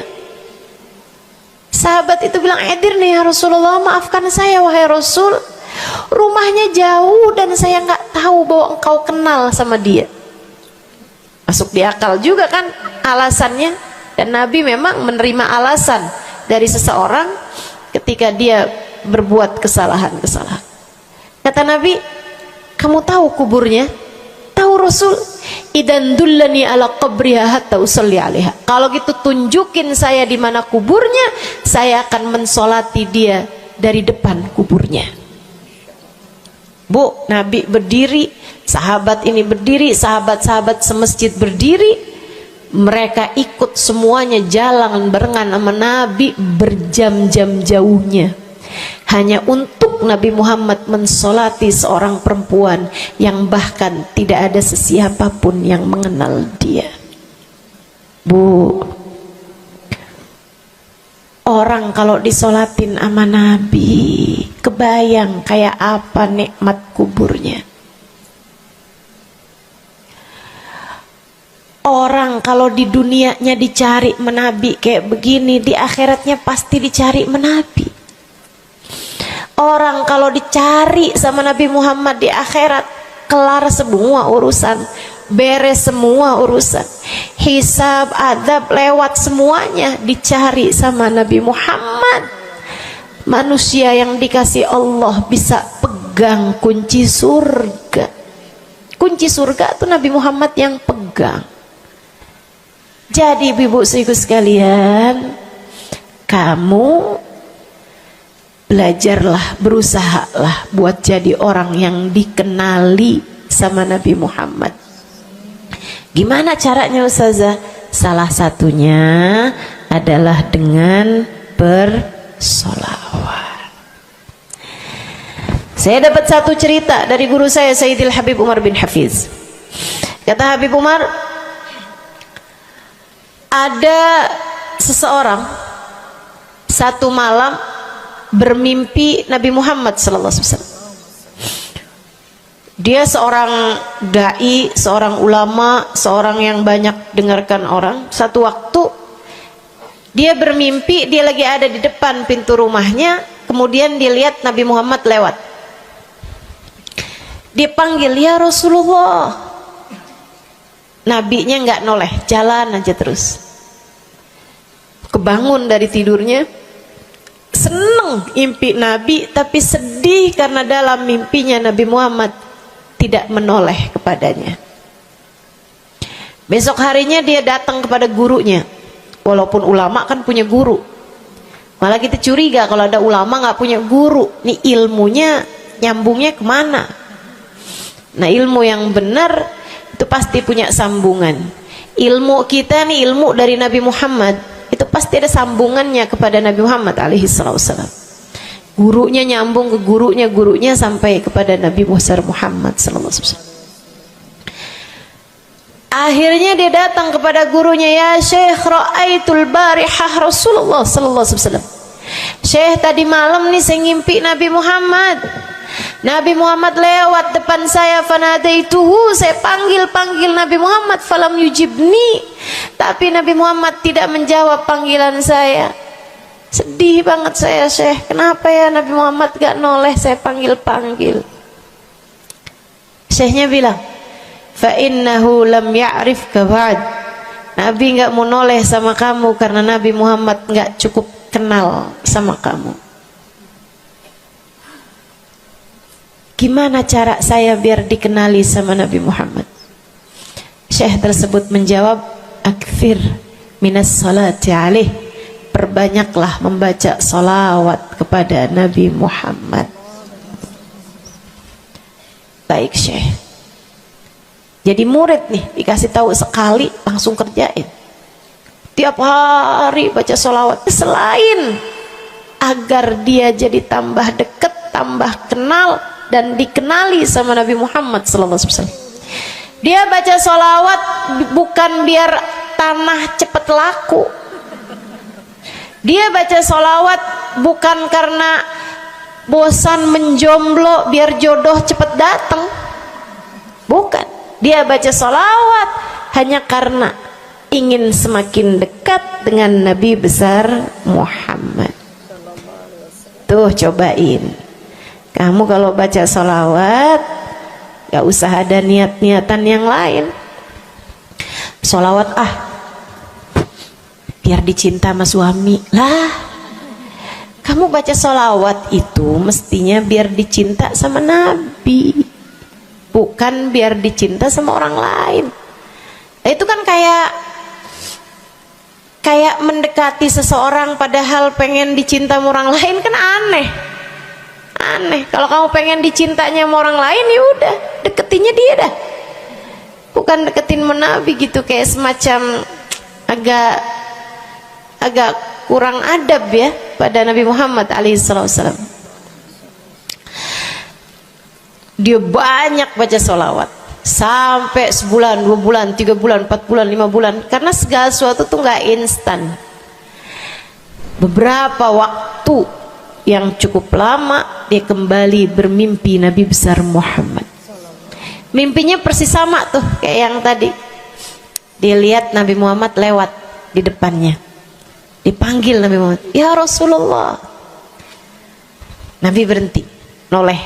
Sahabat itu bilang, edir nih ya Rasulullah, maafkan saya wahai Rasul, rumahnya jauh dan saya nggak tahu bahwa engkau kenal sama dia. Masuk di akal juga kan alasannya. Dan Nabi memang menerima alasan dari seseorang ketika dia berbuat kesalahan-kesalahan. Kata Nabi, kamu tahu kuburnya? Tahu Rasul? Idan dullani ala qabriha hatta usalli alaiha. Kalau gitu tunjukin saya di mana kuburnya, saya akan mensolati dia dari depan kuburnya. Bu, Nabi berdiri, sahabat ini berdiri, sahabat-sahabat semasjid berdiri. Mereka ikut semuanya jalan barengan sama Nabi berjam-jam jauhnya, hanya untuk Nabi Muhammad mensolati seorang perempuan yang bahkan tidak ada sesiapapun yang mengenal dia. Bu, orang kalau disolatin sama Nabi, kebayang kayak apa nikmat kuburnya. Orang Orang kalau di dunianya dicari menabi kayak begini, di akhiratnya pasti dicari menabi. Orang kalau dicari sama Nabi Muhammad di akhirat, kelar semua urusan, beres semua urusan, hisab, adab lewat semuanya, dicari sama Nabi Muhammad. Manusia yang dikasih Allah bisa pegang kunci surga. Kunci surga itu Nabi Muhammad yang pegang. Jadi ibu-ibu sekalian, kamu belajarlah, berusahalah buat jadi orang yang dikenali sama Nabi Muhammad. Gimana caranya Ustazah? Salah satunya adalah dengan bersolawat. Saya dapat satu cerita dari guru saya, Sayyidil Habib Umar bin Hafiz. Kata Habib Umar, ada seseorang satu malam bermimpi Nabi Muhammad SAW. Dia seorang dai, seorang ulama, seorang yang banyak dengarkan orang. Satu waktu dia bermimpi, dia lagi ada di depan pintu rumahnya, kemudian dia lihat Nabi Muhammad lewat. Dia panggil, ya Rasulullah. Nabinya nggak noleh, jalan aja terus. Kebangun dari tidurnya, seneng impi Nabi, tapi sedih karena dalam mimpinya Nabi Muhammad tidak menoleh kepadanya. Besok harinya dia datang kepada gurunya. Walaupun ulama kan punya guru, malah kita curiga kalau ada ulama nggak punya guru. Nih ilmunya nyambungnya kemana? Nah, ilmu yang benar itu pasti punya sambungan. Ilmu kita nih, ilmu dari Nabi Muhammad, itu pasti ada sambungannya kepada Nabi Muhammad alaihi wasallam. Gurunya nyambung ke gurunya sampai kepada Nabi Muhammad sallallahu alaihi wasallam. Akhirnya dia datang kepada gurunya, ya Syekh, ra'aitul barihah Rasulullah sallallahu alaihi wasallam. Syekh, tadi malam nih saya ngimpi Nabi Muhammad. Nabi Muhammad lewat depan saya, fanadaituhu, saya panggil Nabi Muhammad, falam yujibni, tapi Nabi Muhammad tidak menjawab panggilan saya. Sedih banget saya, Syekh, kenapa ya Nabi Muhammad gak noleh saya panggil. Syekhnya bilang, fa innahu lam ya'rifka ba'd. Nabi gak mau noleh sama kamu karena Nabi Muhammad gak cukup kenal sama kamu. Gimana cara saya biar dikenali sama Nabi Muhammad? Syekh tersebut menjawab, akfir minas salati alaih, perbanyaklah membaca salawat kepada Nabi Muhammad. Baik Syekh. Jadi murid nih, dikasih tahu sekali langsung kerjain. Tiap hari baca salawat. Selain agar dia jadi tambah dekat, tambah kenal, dan dikenali sama Nabi Muhammad SAW. Dia baca sholawat bukan biar tanah cepat laku. Dia baca sholawat bukan karena bosan menjomblo biar jodoh cepat datang. Bukan. Dia baca sholawat hanya karena ingin semakin dekat dengan Nabi besar Muhammad. Tuh cobain. Kamu kalau baca sholawat gak usah ada niat-niatan yang lain. Sholawat biar dicinta sama suami lah. Kamu baca sholawat itu mestinya biar dicinta sama Nabi, bukan biar dicinta sama orang lain. Itu kan kayak mendekati seseorang padahal pengen dicinta sama orang lain, kan aneh. Kalau kamu pengen dicintanya sama orang lain, ya udah deketinnya dia dah, bukan deketin Nabi gitu, kayak semacam agak kurang adab ya pada Nabi Muhammad alaihissalam. Dia banyak baca sholawat sampai sebulan, 2 bulan, 3 bulan, 4 bulan, 5 bulan, karena segala sesuatu tuh nggak instan. Beberapa waktu yang cukup lama dia kembali bermimpi Nabi besar Muhammad. Mimpinya persis sama tuh kayak yang tadi. Dilihat Nabi Muhammad lewat di depannya. Dipanggil Nabi Muhammad, "Ya Rasulullah." Nabi berhenti, noleh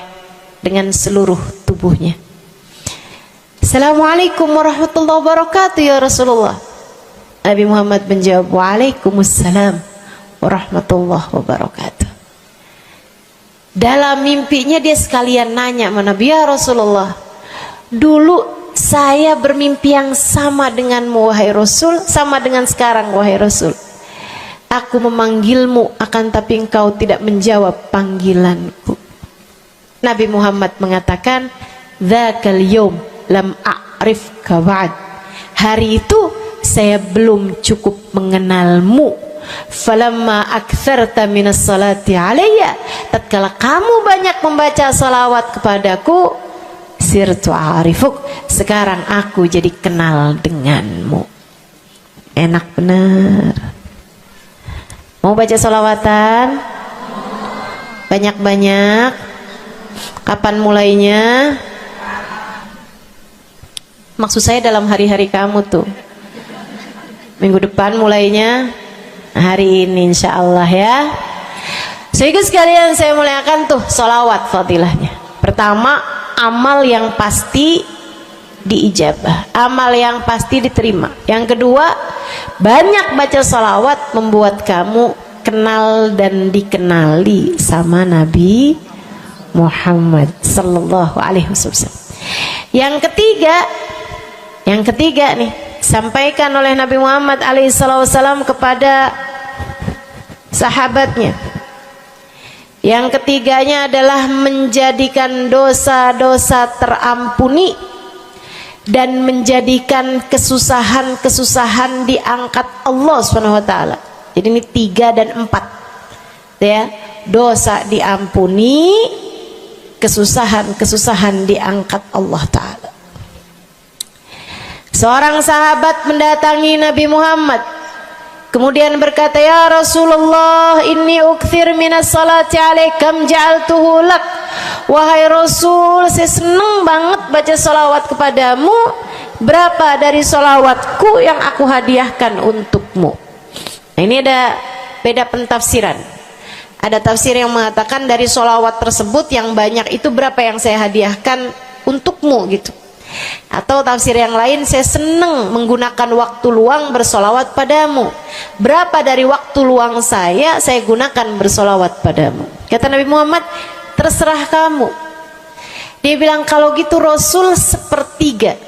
dengan seluruh tubuhnya. "Assalamualaikum warahmatullahi wabarakatuh ya Rasulullah." Nabi Muhammad menjawab, "Waalaikumsalam warahmatullahi wabarakatuh." Dalam mimpinya dia sekalian nanya sama Nabi, "Ya Rasulullah, dulu saya bermimpi yang sama denganmu wahai Rasul, sama dengan sekarang wahai Rasul. Aku memanggilmu akan tapi engkau tidak menjawab panggilanku." Nabi Muhammad mengatakan, "Dzakal yaum lam a'rifka ba'd." Hari itu saya belum cukup mengenalmu. Falamma aktsarta minas salati alayya, tatkala kamu banyak membaca salawat kepadaku, sirtu arifuk, sekarang aku jadi kenal denganmu. Enak bener. Mau baca salawatan? Banyak-banyak. Kapan mulainya? Maksud saya dalam hari-hari kamu tuh. Minggu depan mulainya, hari ini insya Allah ya. Sehingga sekalian saya muliakan tuh salawat fadilahnya. Pertama, amal yang pasti diijabah, amal yang pasti diterima. Yang kedua, banyak baca salawat membuat kamu kenal dan dikenali sama Nabi Muhammad sallallahu alaihi wasallam. Yang ketiga nih, sampaikan oleh Nabi Muhammad alaihi wasallam kepada sahabatnya. Yang ketiganya adalah menjadikan dosa-dosa terampuni dan menjadikan kesusahan-kesusahan diangkat Allah Subhanahu wa taala. Jadi ini 3 dan 4. Ya, dosa diampuni, kesusahan-kesusahan diangkat Allah taala. Seorang sahabat mendatangi Nabi Muhammad, kemudian berkata, "Ya Rasulullah, inni ukthir minas salati alaikam ja'altuhu lak." Wahai Rasul, saya senang banget baca salawat kepadamu. Berapa dari salawatku yang aku hadiahkan untukmu? Nah, ini ada beda pentafsiran. Ada tafsir yang mengatakan dari salawat tersebut yang banyak itu berapa yang saya hadiahkan untukmu gitu. Atau tafsir yang lain, saya senang menggunakan waktu luang bersolawat padamu. Berapa dari waktu luang saya gunakan bersolawat padamu? Kata Nabi Muhammad, terserah kamu. Dia bilang, kalau gitu Rasul 1/3,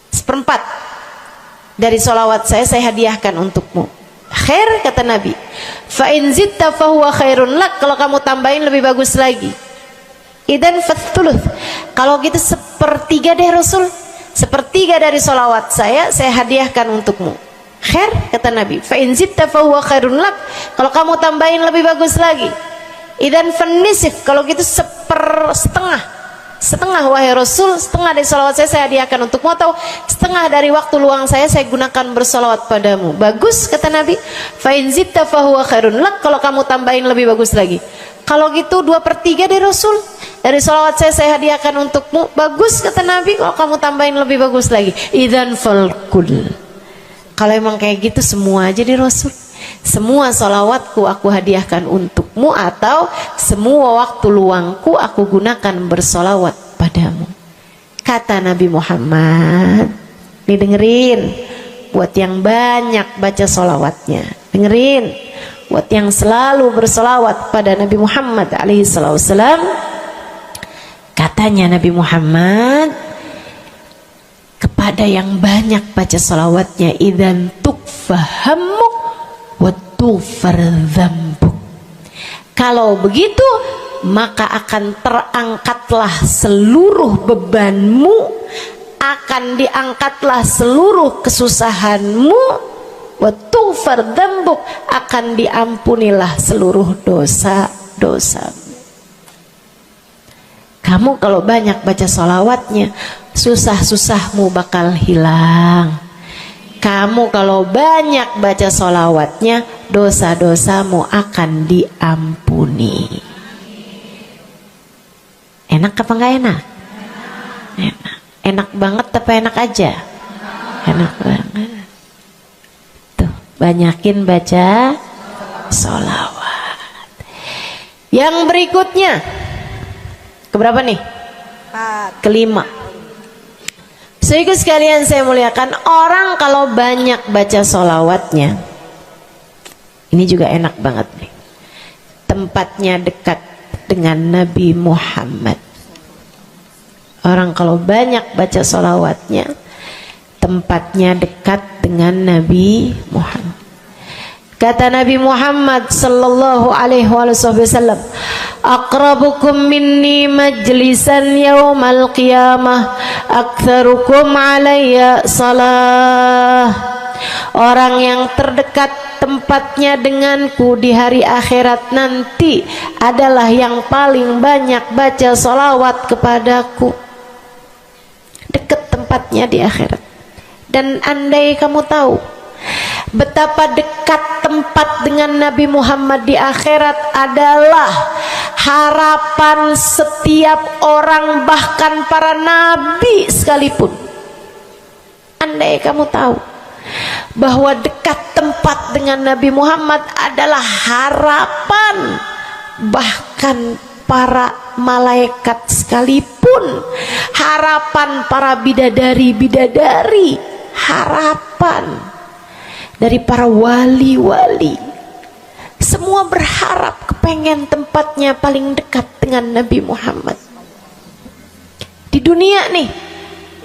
1/4 dari solawat saya hadiahkan untukmu. Khair, kata Nabi. Fa in zitta fahuwa khairun lak. Kalau kamu tambahin lebih bagus lagi. Idan fathuluth, kalau gitu 1/3 deh Rasul, 1/3 dari solawat saya hadiahkan untukmu. Khair, kata Nabi. Fa in zitta fahuwa khairun lak. Kalau kamu tambahin lebih bagus lagi. Idan fanisif, kalau gitu 1/2 wahai Rasul, 1/2 dari solawat saya hadiahkan untukmu, atau 1/2 dari waktu luang saya gunakan bersolawat padamu. Bagus, kata Nabi. Fa in zitta fahuwa khairun lak. Kalau kamu tambahin lebih bagus lagi. Kalau gitu 2/3 deh Rasul, dari salawat saya hadiahkan untukmu. Bagus, kata Nabi. Kalau kamu tambahin lebih bagus lagi. Idzan falkul. Kalau emang kayak gitu semua aja di Rasul. Semua salawatku aku hadiahkan untukmu, atau semua waktu luangku aku gunakan bersolawat padamu. Kata Nabi Muhammad. Nih dengerin, buat yang banyak baca solawatnya, dengerin. Buat yang selalu bersolawat pada Nabi Muhammad alaihi wasallam, katanya Nabi Muhammad kepada yang banyak baca solawatnya, idzan tukfahamuk wa tughfar dzambuk. Kalau begitu maka akan terangkatlah seluruh bebanmu, akan diangkatlah seluruh kesusahanmu, wa tughfar dzambuk, akan diampunilah seluruh dosa-dosa. Kamu kalau banyak baca sholawatnya, susah-susahmu bakal hilang. Kamu kalau banyak baca sholawatnya, dosa-dosamu akan diampuni. Enak apa enggak enak? Enak. Enak banget apa enak aja? Enak banget. Tuh, banyakin baca sholawat. Yang berikutnya, keberapa nih? Kelima. Saudaraku sekalian saya muliakan, orang kalau banyak baca sholawatnya, ini juga enak banget nih. Tempatnya dekat dengan Nabi Muhammad. Orang kalau banyak baca sholawatnya, tempatnya dekat dengan Nabi Muhammad. Kata Nabi Muhammad sallallahu alaihi wasallam, aqrabukum minni majlisan yaumal qiyamah aktsarukum alayya salah. Orang yang terdekat tempatnya denganku di hari akhirat nanti adalah yang paling banyak baca sholawat kepadaku. Dekat tempatnya di akhirat. Dan andai kamu tahu betapa dekat tempat dengan Nabi Muhammad di akhirat adalah harapan setiap orang, bahkan para nabi sekalipun. Andai kamu tahu bahwa dekat tempat dengan Nabi Muhammad adalah harapan bahkan para malaikat sekalipun, harapan para bidadari-bidadari, harapan dari para wali-wali, semua berharap kepengen tempatnya paling dekat dengan Nabi Muhammad. Di dunia nih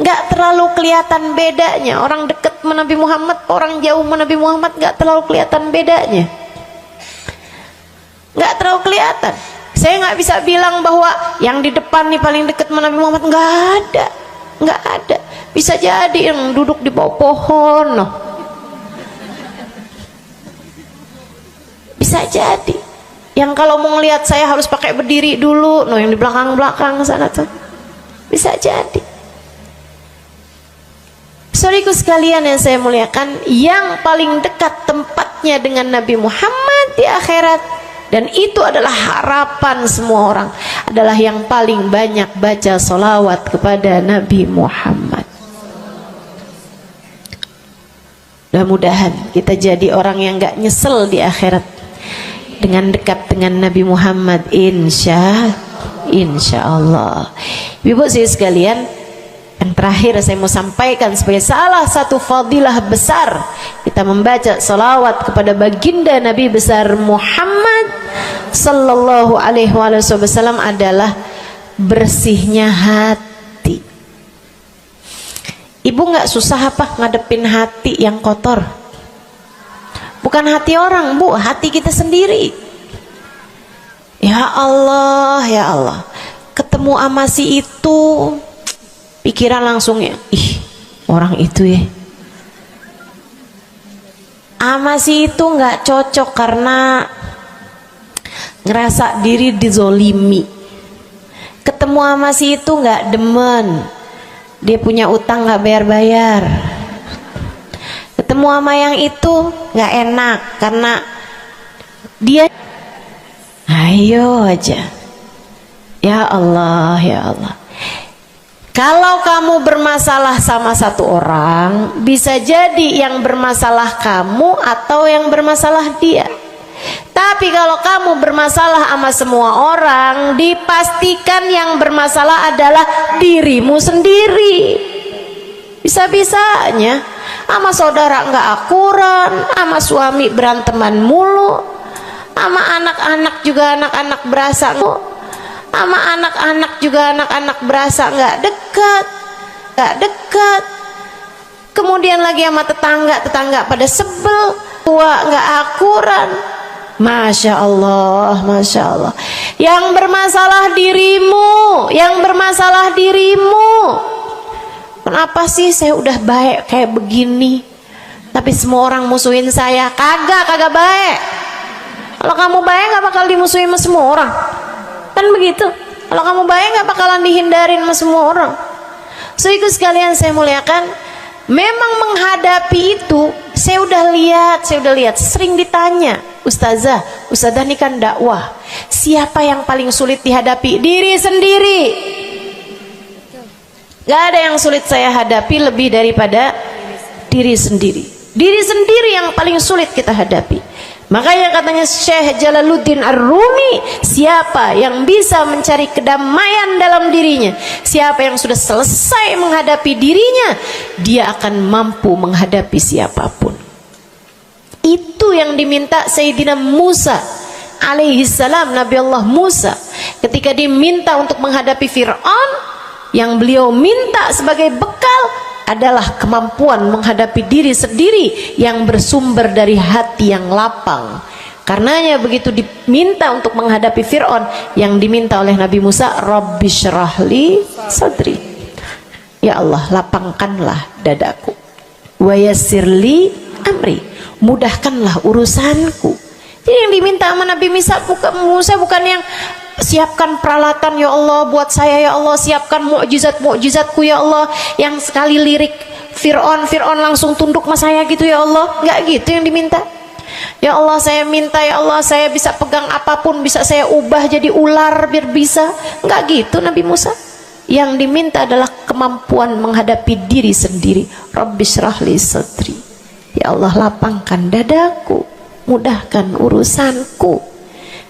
nggak terlalu kelihatan bedanya, orang dekat sama Nabi Muhammad, orang jauh sama Nabi Muhammad nggak terlalu kelihatan bedanya, nggak terlalu kelihatan. Saya nggak bisa bilang bahwa yang di depan nih paling dekat sama Nabi Muhammad, nggak ada. Bisa jadi yang duduk di bawah pohon, noh. Bisa jadi yang kalau mau ngelihat saya harus pakai berdiri dulu, no, yang di belakang sana tuh. Bisa jadi. Saudaraku sekalian yang saya muliakan, yang paling dekat tempatnya dengan Nabi Muhammad di akhirat, dan itu adalah harapan semua orang, adalah yang paling banyak baca sholawat kepada Nabi Muhammad. Mudah-mudahan kita jadi orang yang gak nyesel di akhirat dengan dekat dengan Nabi Muhammad, insya Allah. Ibu saya sekalian, yang terakhir saya mau sampaikan sebagai salah satu fadilah besar kita membaca salawat kepada baginda Nabi besar Muhammad sallallahu alaihi wasallam adalah bersihnya hati. Ibu nggak susah apa ngadepin hati yang kotor? Bukan hati orang, Bu, hati kita sendiri. Ya Allah, ketemu sama si itu, pikiran langsung ya, ih, orang itu ya, sama si itu nggak cocok karena ngerasa diri dizolimi. Ketemu sama si itu nggak demen, dia punya utang nggak bayar-bayar. Ketemu sama yang itu nggak enak karena dia, ayo aja. Ya Allah. Kalau kamu bermasalah sama satu orang, bisa jadi yang bermasalah kamu atau yang bermasalah dia. Tapi kalau kamu bermasalah sama semua orang, dipastikan yang bermasalah adalah dirimu sendiri. Bisa-bisanya sama saudara nggak akuran, sama suami beranteman mulu, sama anak-anak juga anak-anak berasa, sama anak-anak juga anak-anak berasa nggak dekat. Kemudian lagi sama tetangga pada sebel, tua nggak akuran. Masya Allah. Yang bermasalah dirimu. Kenapa sih saya udah baik kayak begini, tapi semua orang musuhin saya? Kagak baik. Kalau kamu baik nggak bakal dimusuhin sama semua orang, kan begitu? Kalau kamu baik nggak bakalan dihindarin sama semua orang. So ikut sekalian saya muliakan, memang menghadapi itu saya udah lihat, sering ditanya, Ustazah ini kan dakwah, siapa yang paling sulit dihadapi? Diri sendiri. Gak ada yang sulit saya hadapi lebih daripada diri sendiri. Diri sendiri yang paling sulit kita hadapi. Makanya katanya Syekh Jalaluddin Ar-Rumi, siapa yang bisa mencari kedamaian dalam dirinya, siapa yang sudah selesai menghadapi dirinya, dia akan mampu menghadapi siapapun. Itu yang diminta Sayyidina Musa alaihi salam, Nabi Allah Musa, ketika diminta untuk menghadapi Fir'aun, yang beliau minta sebagai bekal adalah kemampuan menghadapi diri sendiri yang bersumber dari hati yang lapang. Karenanya begitu diminta untuk menghadapi Fir'aun, yang diminta oleh Nabi Musa, Rabbi syrahli sadri, ya Allah lapangkanlah dadaku, wa yassirli amri, mudahkanlah urusanku. Jadi yang diminta sama Nabi Musa bukan yang siapkan peralatan ya Allah buat saya, ya Allah siapkan mukjizat-mukjizatku ya Allah, yang sekali lirik Fir'aun langsung tunduk sama saya gitu ya Allah. Enggak gitu yang diminta. Ya Allah saya minta, ya Allah saya bisa pegang apapun, bisa saya ubah jadi ular biar bisa. Enggak gitu Nabi Musa. Yang diminta adalah kemampuan menghadapi diri sendiri. Rabbi syrahli sadri, ya Allah lapangkan dadaku, mudahkan urusanku,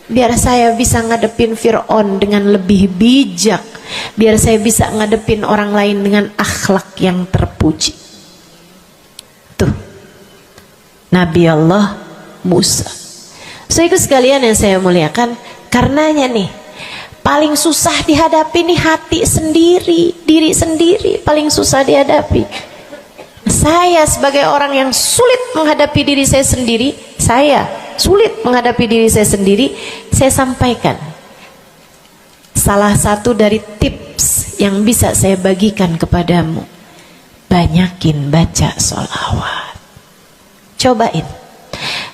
biar saya bisa ngadepin Fir'aun dengan lebih bijak, biar saya bisa ngadepin orang lain dengan akhlak yang terpuji. Tuh Nabi Allah Musa. So ikut sekalian yang saya muliakan, karenanya nih paling susah dihadapi nih hati sendiri, diri sendiri paling susah dihadapi. Saya sebagai orang yang sulit menghadapi diri saya sendiri, saya sampaikan salah satu dari tips yang bisa saya bagikan kepadamu. Banyakin baca sholawat. Cobain.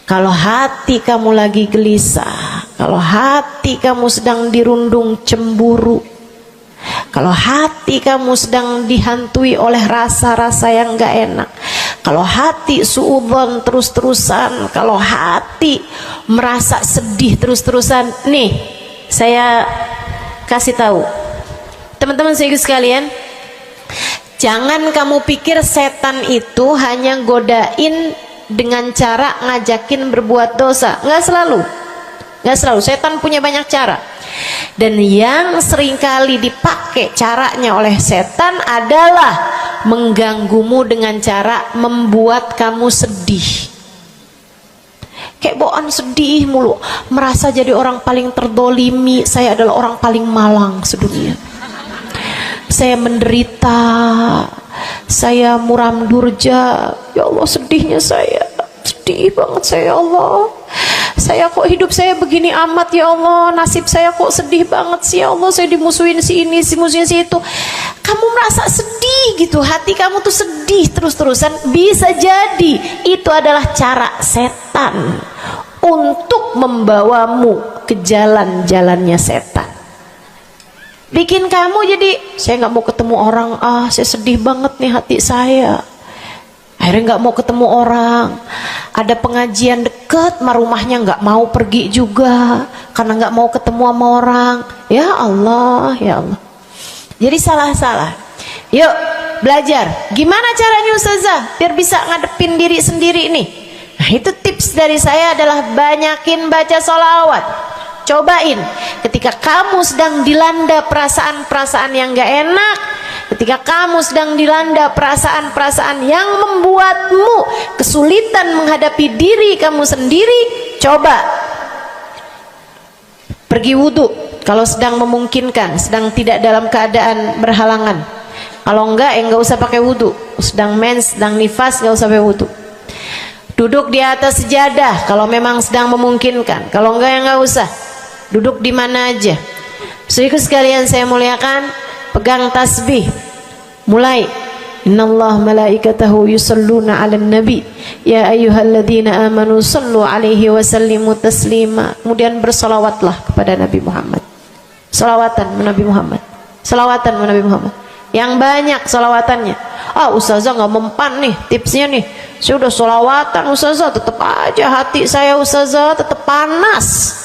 Kalau hati kamu lagi gelisah, kalau hati kamu sedang dirundung cemburu, kalau hati kamu sedang dihantui oleh rasa-rasa yang gak enak, kalau hati suudzon terus-terusan, kalau hati merasa sedih terus-terusan, nih saya kasih tahu teman-teman saya sekalian, jangan kamu pikir setan itu hanya godain dengan cara ngajakin berbuat dosa. Nggak selalu. Setan punya banyak cara. Dan yang seringkali dipakai caranya oleh setan adalah mengganggumu dengan cara membuat kamu sedih. Kayak bawaan sedih mulu, merasa jadi orang paling terdolimi. Saya adalah orang paling malang sedunia. Saya menderita, saya muram durja, ya Allah sedihnya saya, sedih banget saya, ya Allah saya kok hidup saya begini amat ya Allah, nasib saya kok sedih banget sih ya Allah, saya dimusuhin si ini, si musuhin si itu. Kamu merasa sedih gitu, hati kamu tuh sedih terus-terusan, bisa jadi itu adalah cara setan untuk membawamu ke jalan-jalannya setan. Bikin kamu jadi, saya nggak mau ketemu orang, saya sedih banget nih hati saya. Akhirnya nggak mau ketemu orang. Ada pengajian deket, sama rumahnya nggak mau pergi juga, karena nggak mau ketemu sama orang. Ya Allah, ya Allah. Jadi salah-salah. Yuk belajar. Gimana caranya Ustazah biar bisa ngadepin diri sendiri nih? Nah itu tips dari saya adalah banyakin baca sholawat. Cobain ketika kamu sedang dilanda perasaan-perasaan yang gak enak, ketika kamu sedang dilanda perasaan-perasaan yang membuatmu kesulitan menghadapi diri kamu sendiri, coba pergi wudhu kalau sedang memungkinkan, sedang tidak dalam keadaan berhalangan. Kalau enggak ya enggak usah pakai wudhu. Sedang mens, sedang nifas, enggak usah pakai wudhu. Duduk di atas sejadah kalau memang sedang memungkinkan, kalau enggak ya enggak usah. Duduk di mana aja. Saudaraku sekalian saya muliakan, pegang tasbih. Mulai. Innallaha malaikatahu yusalluna 'alan nabi ya ayyuhalladzina amanu sallu 'alaihi wa sallimu taslima. Kemudian bersolawatlah kepada Nabi Muhammad. Solawatan Nabi Muhammad. Solawatan Nabi Muhammad. Yang banyak solawatannya. Ustazah nggak mempan nih tipsnya nih. Saya udah solawatan Ustazah, tetap aja hati saya Ustazah tetap panas.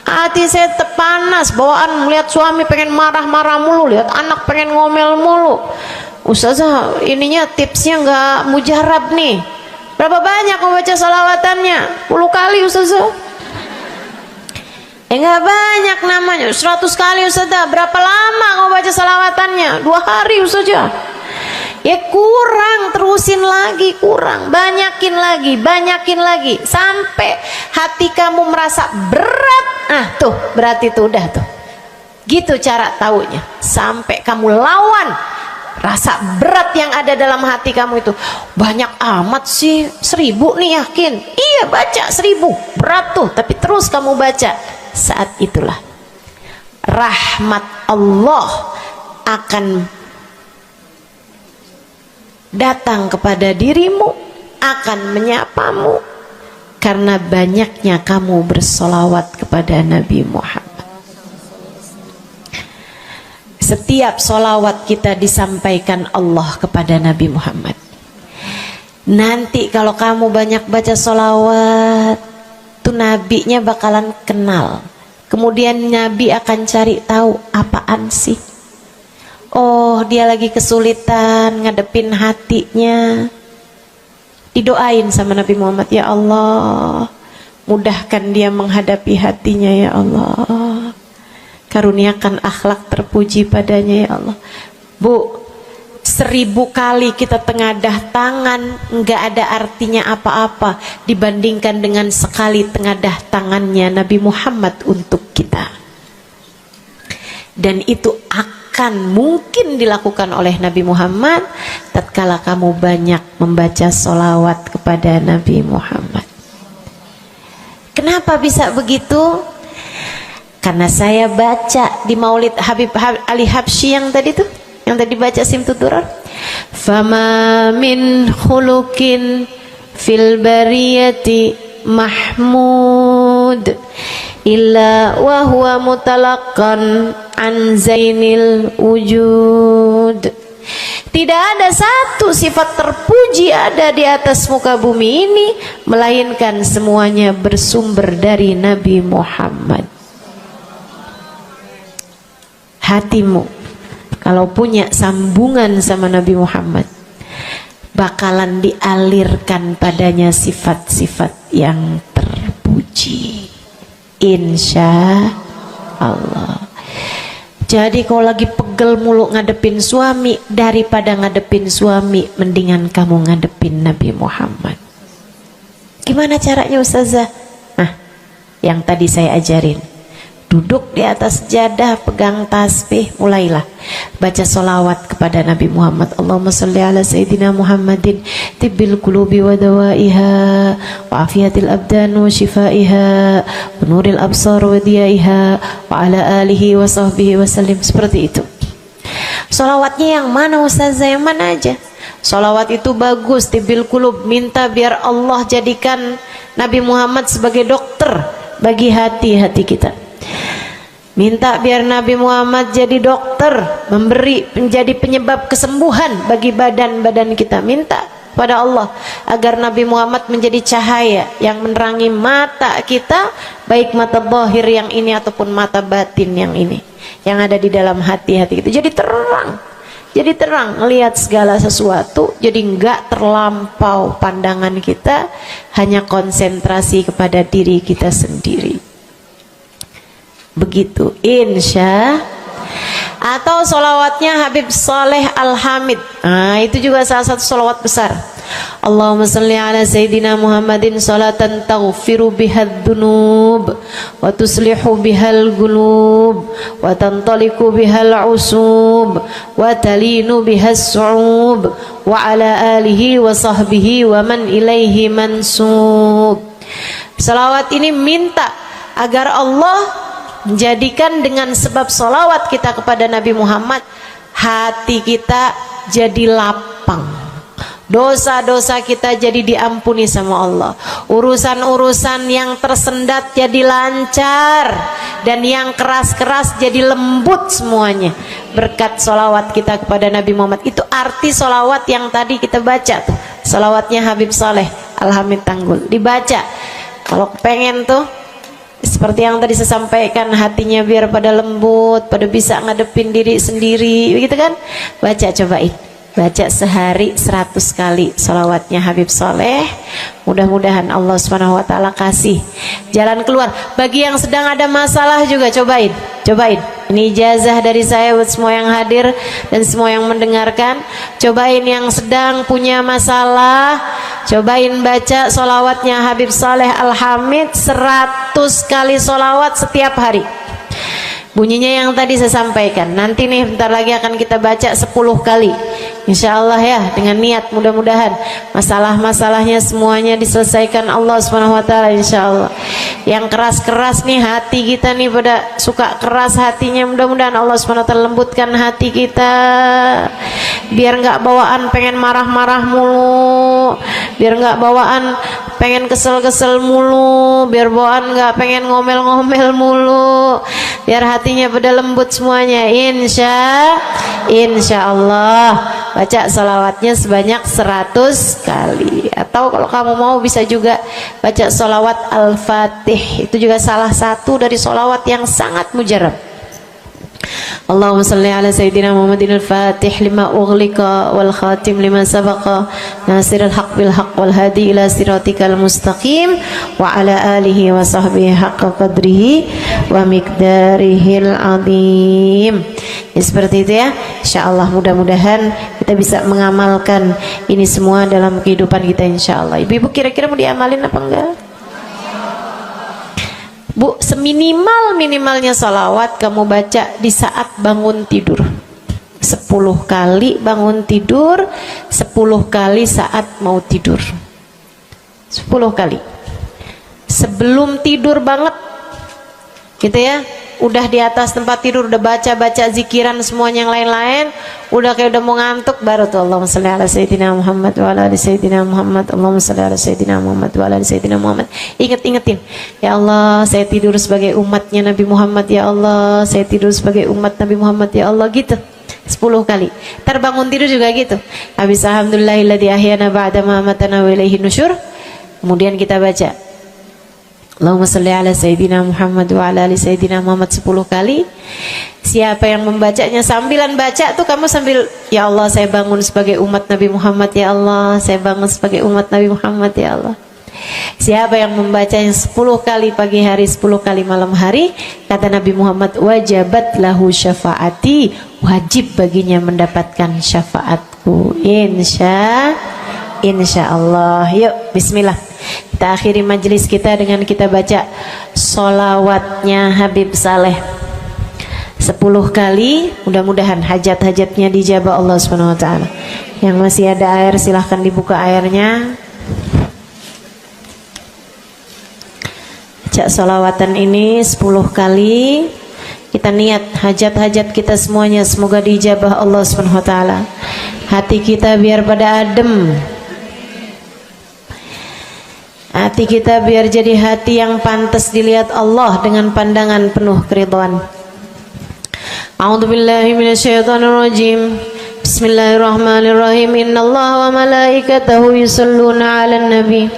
Hati saya tetap panas, bawaan melihat suami pengen marah-marah mulu, lihat anak pengen ngomel mulu. Ustazah ininya tipsnya nggak mujarab nih. Berapa banyak mau baca salawatannya? 10 kali Ustazah. Nggak banyak namanya, 100 kali Ustazah. Berapa lama mau baca salawatannya? 2 hari Ustazah. Ya kurang, terusin lagi, kurang, banyakin lagi sampai hati kamu merasa berat. Tuh berarti tuh udah tuh. Gitu cara taunya. Sampai kamu lawan rasa berat yang ada dalam hati kamu itu. Banyak amat sih, 1000 nih yakin. Iya baca 1000, berat tuh, tapi terus kamu baca. Saat itulah rahmat Allah akan datang kepada dirimu, akan menyapamu karena banyaknya kamu bersolawat kepada Nabi Muhammad. Setiap solawat kita disampaikan Allah kepada Nabi Muhammad. Nanti kalau kamu banyak baca solawat, tuh nabinya bakalan kenal. Kemudian Nabi akan cari tahu apaan sih. Oh, dia lagi kesulitan ngadepin hatinya. Didoain sama Nabi Muhammad, ya Allah, mudahkan dia menghadapi hatinya ya Allah. Karuniakan akhlak terpuji padanya ya Allah. Bu, 1000 kali kita tengadah tangan nggak ada artinya apa-apa dibandingkan dengan sekali tengadah tangannya Nabi Muhammad untuk kita. Dan itu akan mungkin dilakukan oleh Nabi Muhammad tatkala kamu banyak membaca sholawat kepada Nabi Muhammad. Kenapa bisa begitu? Karena saya baca di Maulid Habib Ali Habsyi yang tadi tuh, yang tadi baca Simtud Durar. Fama min khuluqin fil bariyati mahmud illa wa huwa mutalaqqan an zainil wujud. Tidak ada satu sifat terpuji ada di atas muka bumi ini melainkan semuanya bersumber dari Nabi Muhammad. Hatimu kalau punya sambungan sama Nabi Muhammad bakalan dialirkan padanya sifat-sifat yang terpuji, insya Allah. Jadi kalau lagi pegel mulu ngadepin suami, daripada ngadepin suami mendingan kamu ngadepin Nabi Muhammad. Gimana caranya Ustazah? Nah, yang tadi saya ajarin. Duduk di atas sejadah, pegang tasbih, mulailah baca solawat kepada Nabi Muhammad. Allahumma salli ala Sayyidina Muhammadin tibbil qulubi wa dawaiha wa afiyatil abdan wa shifaiha wa nuril absar wa diyaiha wa ala alihi wa sahbihi wa sallim. Seperti itu. Solawatnya yang mana Ustazah? Yang mana aja? Solawat itu bagus, tibbil qulub, minta biar Allah jadikan Nabi Muhammad sebagai dokter bagi hati-hati kita. Minta biar Nabi Muhammad jadi dokter, menjadi penyebab kesembuhan bagi badan-badan kita. Minta pada Allah agar Nabi Muhammad menjadi cahaya yang menerangi mata kita, baik mata zahir yang ini ataupun mata batin yang ini, yang ada di dalam hati-hati kita. Jadi terang melihat segala sesuatu, jadi enggak terlampau pandangan kita, hanya konsentrasi kepada diri kita sendiri. Begitu, insya. Atau solawatnya Habib Saleh Al-Hamid. Nah, itu juga salah satu solawat besar. Allahumma salli ala Sayyidina Muhammadin salatan taghfiru bihad dunub wa tuslihu bihal gulub wa tantaliku bihal usub wa talinu bihas su'ub wa ala alihi wa sahbihi wa man ilaihi mansub. Salawat ini minta agar Allah menjadikan dengan sebab solawat kita kepada Nabi Muhammad, hati kita jadi lapang, dosa-dosa kita jadi diampuni sama Allah, urusan-urusan yang tersendat jadi lancar, dan yang keras-keras jadi lembut semuanya berkat solawat kita kepada Nabi Muhammad. Itu arti solawat yang tadi kita baca tuh, solawatnya Habib Saleh Al-Hamid Tanggul. Dibaca kalau pengen tuh seperti yang tadi saya sampaikan, hatinya biar pada lembut, pada bisa ngadepin diri sendiri, begitu kan? Baca, cobain. baca sehari 100 kali sholawatnya Habib Soleh. Mudah-mudahan Allah Subhanahu wa ta'ala kasih jalan keluar. Bagi yang sedang ada masalah juga cobain. Ini ijazah dari saya buat semua yang hadir dan semua yang mendengarkan. Cobain yang sedang punya masalah, cobain baca sholawatnya Habib Soleh Al-Hamid 100 kali sholawat setiap hari. Bunyinya yang tadi saya sampaikan. Nanti nih bentar lagi akan kita baca 10 kali. Insya Allah ya, dengan niat mudah-mudahan masalah-masalahnya semuanya diselesaikan Allah Subhanahu wa ta'ala, insya Allah. Yang keras-keras nih hati kita nih, pada suka keras hatinya, mudah-mudahan Allah Subhanahu wa ta'ala lembutkan hati kita, biar nggak bawaan pengen marah-marah mulu, biar nggak bawaan pengen kesel-kesel mulu, biar bawaan nggak pengen ngomel-ngomel mulu, biar hatinya pada lembut semuanya. Insya Allah baca salawatnya sebanyak 100 kali. Atau kalau kamu mau bisa juga baca salawat Al-Fatih, itu juga salah satu dari salawat yang sangat mujarab. Allahumma salli ala Sayyidina Muhammadin al-Fatih lima ughliqa wal khatim lima sabaqa nasirul haq bil haq wal hadi ila siratikal mustaqim wa ala alihi wa sahbihi haqqa qadrihi wa miqdarihil azim. Ya, seperti itu ya. Insyaallah mudah-mudahan kita bisa mengamalkan ini semua dalam kehidupan kita insyaallah. Ibu-ibu kira-kira mau diamalin apa enggak? Bu, seminimal-minimalnya salawat kamu baca di saat bangun tidur 10 kali bangun tidur, 10 kali saat mau tidur, 10 kali sebelum tidur banget gitu ya. Udah di atas tempat tidur udah baca-baca zikiran semuanya yang lain-lain, udah kayak udah mau ngantuk, baru tuh Allahumma shalli ala Sayyidina Muhammad wa ala ali Sayyidina Muhammad, Allahumma shalli ala Sayyidina Muhammad wa ala ali Sayyidina Muhammad. Ingetin, ya Allah saya tidur sebagai umatnya Nabi Muhammad, ya Allah saya tidur sebagai umat Nabi Muhammad, ya Allah, gitu 10 kali. Terbangun tidur juga gitu. Habis alhamdulillahilladzi ahyana ba'da ma amatana wa ilaihi nusyur. Kemudian kita baca Allahumma salli ala Sayyidina Muhammad wa ala ali Sayyidina Muhammad 10 kali. Siapa yang membacanya sambilan baca tuh kamu sambil, ya Allah saya bangun sebagai umat Nabi Muhammad, ya Allah saya bangun sebagai umat Nabi Muhammad, ya Allah. Siapa yang membacanya 10 kali pagi hari, 10 kali malam hari, kata Nabi Muhammad, wajabat lahu syafaati, wajib baginya mendapatkan syafaatku. Insya Allah. Yuk bismillah, kita akhiri majelis kita dengan kita baca sholawatnya Habib Saleh 10 kali. Mudah-mudahan hajat-hajatnya dijabah Allah Subhanahu wa ta'ala. Yang masih ada air silahkan dibuka airnya. Baca sholawatan ini 10 kali. Kita niat hajat-hajat kita semuanya semoga dijabah Allah Subhanahu wa ta'ala. Hati kita biar pada adem, hati kita biar jadi hati yang pantas dilihat Allah dengan pandangan penuh keridhaan. A'udzubillahi minasyaitonirrajim. Bismillahirrahmanirrahim. Innallaha wa malaikatahu yusholluna 'alan nabi.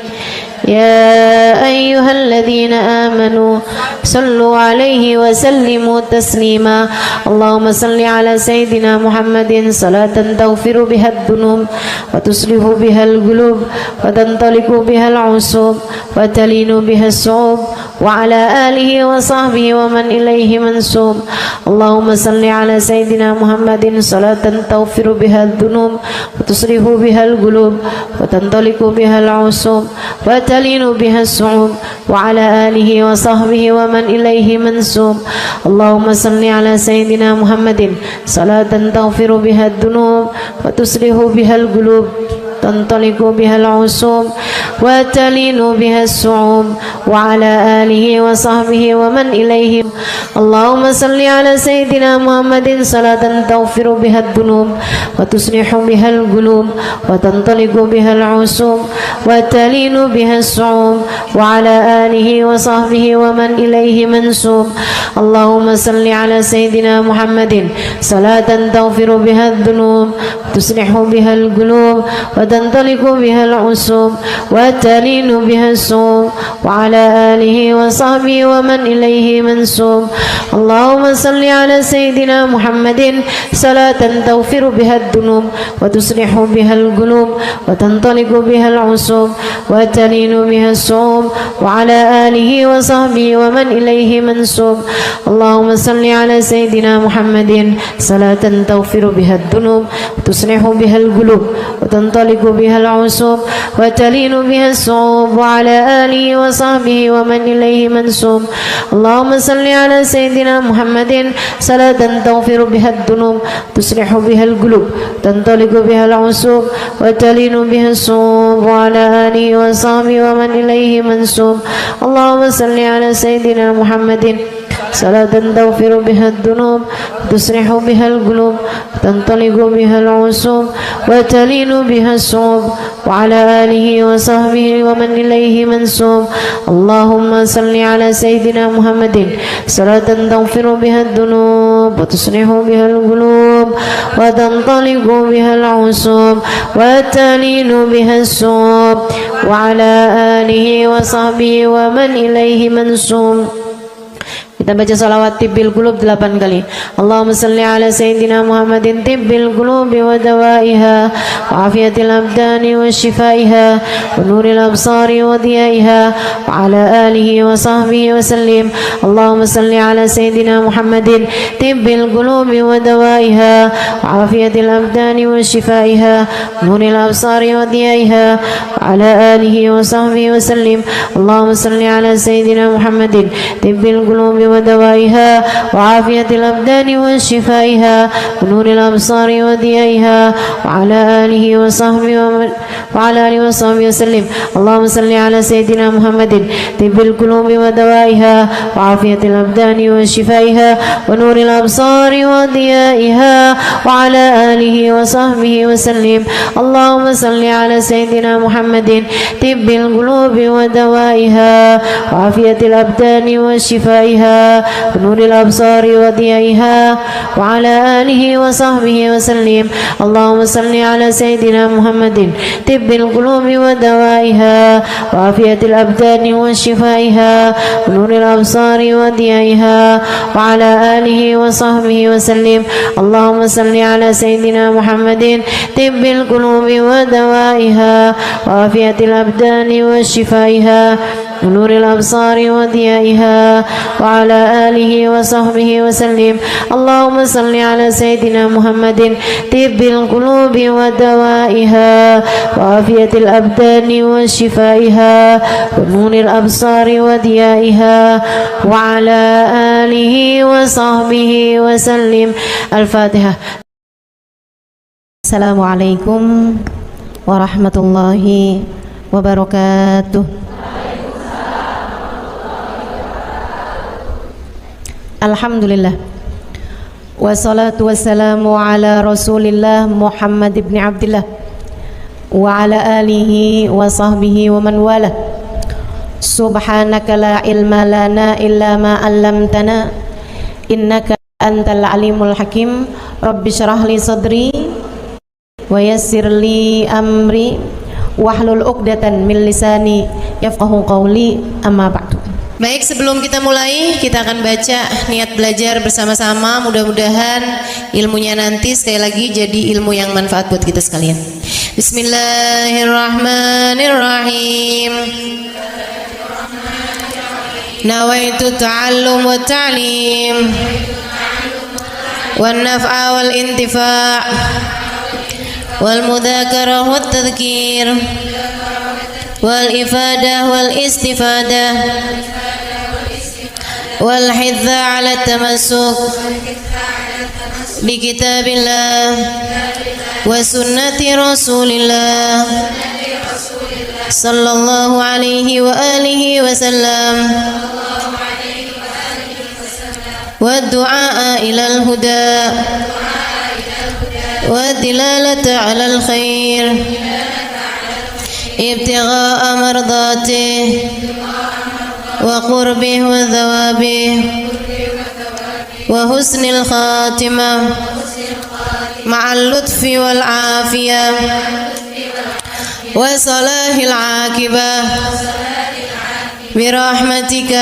يا أيها الذين آمنوا صلوا عليه وسلموا تسليما اللهم صل على سيدنا محمد صلاة تغفر بها الذنوب وتصلح بها القلوب وتنطلق بها العصوب وتلين بها الصعوب وعلى آله وصحبه ومن إليه منسوب اللهم صل على سيدنا محمد صلاة تغفر بها الذنوب وتصلح بها القلوب وتنطلق بها العصوب وتلين بها الصعوب وعلى آله وصحبه ومن إليه منسوب اللهم صل على سيدنا محمد صلاة تغفر بها الذنوب وتصلح بها القلوب تنطلق بها العصوب وتلين بها الصعوب وعلى آله وصحبه ومن إليه اللهم صل على سيدنا محمد صلاة تغفر بها الذنوب وتصلح بها القلوب وتنطلق بها العصوب وتلين بها الصعوب وعلى آله وصحبه ومن إليه منسوب اللهم صل على سيدنا محمد صلاة تغفر بها الذنوب وتصلح بها القلوب وتنطلق وتنطلق بها العصوب وتلين بها الصوم وعلى آله وصحبه ومن إليه منسوب. اللهم صل على سيدنا محمد صلاة تغفر بها الذنوب وتصلح بها القلوب وتنطلق بها العصوب وتلين بها الصوم وعلى آله وصحبه ومن إليه منسوب. اللهم صل على سيدنا محمد صلاة تغفر بها الذنوب وتصلح بها القلوب وتنطلق بها العصوب وتلين بها الصوم وعلى آله وصحبه ومن إليه منسوب. اللهم صل على سيدنا محمد صلاة تغفر بها الذنوب تصلح بها القلوب تنطلق بها العصوب وتلين بها الصوم وعلى آله وصحبه ومن إليه منسوب. اللهم صل على سيدنا محمد صلاة تغفر بها الذنوب تصلح بها القلوب تنطلق بها العصوب وتلين بها الصوم وعلى آله وصحبه ومن إليه منسوب. اللهم صل على سيدنا محمد صلاة تغفر بها الذنوب وتصلح بها القلوب وتنطلق بها العصوب وتلين بها الصوم وعلى آله وصحبه ومن إليه منسوب. Kita baca salawat tibbil qulub 8 kali. Allahumma salli ala sayyidina Muhammadin tibbil qulubi wa dawaiha wa afiyatil abdani wa shifaiha wa nuril absari wa diyaiha wa ala alihi wa sahbihi wa sallim. Allahumma salli ala sayyidina Muhammadin tibbil qulubi wa dawaiha wa afiyatil abdani wa shifaiha wa nuril absari wa diyaiha wa ala alihi wa sahbihi wa sallim. Allahumma salli ala sayyidina Muhammadin tibbil qulubi ودوائها وعافية الأبدان وشفائها ونور الأبصار وضيائها وعلى آله وصحبه وسلم. اللهم صل على سيدنا محمد طب القلوب ودوائها وعافية الأبدان وشفائها ونور الأبصار وضيائها وعلى آله وصحبه وسلم. اللهم صل على سيدنا محمد طب القلوب ودوائها وعافية الأبدان وشفائها ونور الأبصار وضيائها وعلى آله وصحبه وسلم. اللهم صل على سيدنا محمد طب القلوب ودوائها وعافية الأبدان وشفائها ونور الأبصار وضيائها وعلى آله وصحبه وسلم. اللهم صل على سيدنا محمد طب القلوب ودوائها وعافية الأبدان وشفائها ونور الأبصار وضيائها وعلى آله وصحبه وسلم. اللهم صل على سيدنا محمد طب القلوب ودوائها وعافية الأبدان وشفائها ونور الأبصار وضيائها وعلى آله وصحبه وسلم. الفاتحة. السلام عليكم ورحمة الله وبركاته. Alhamdulillah wassalatu wassalamu ala rasulillah Muhammad ibn Abdillah wa ala alihi wa sahbihi wa man wala. Subhanaka la ilma lana illa ma 'allamtana innaka antal alimul hakim. Rabbi syrah li sadri wa yassir li amri wahlul 'uqdatan min lisani yafqahu qawli. Amma ba'du. Baik, sebelum kita mulai, kita akan baca niat belajar bersama-sama. Mudah-mudahan ilmunya nanti sekali lagi jadi ilmu yang manfaat buat kita sekalian. Bismillahirrahmanirrahim. Nawaitu ta'allum wa ta'lim wan naf'a wal intifa' wal mudzakarah wat tadhkir wal ifadah wal istifadah wal hidza ala tamassuk bi kitabillah wa sunnati rasulillah sallallahu alaihi wa alihi wa sallam wa du'a ila al huda wa dilalata ala al khair ibtigha'a mardatihi wa qurbih wa thawabih wa husnil khatimah ma'al lutfi wal afiyah وصلاح العاقبة برحمتك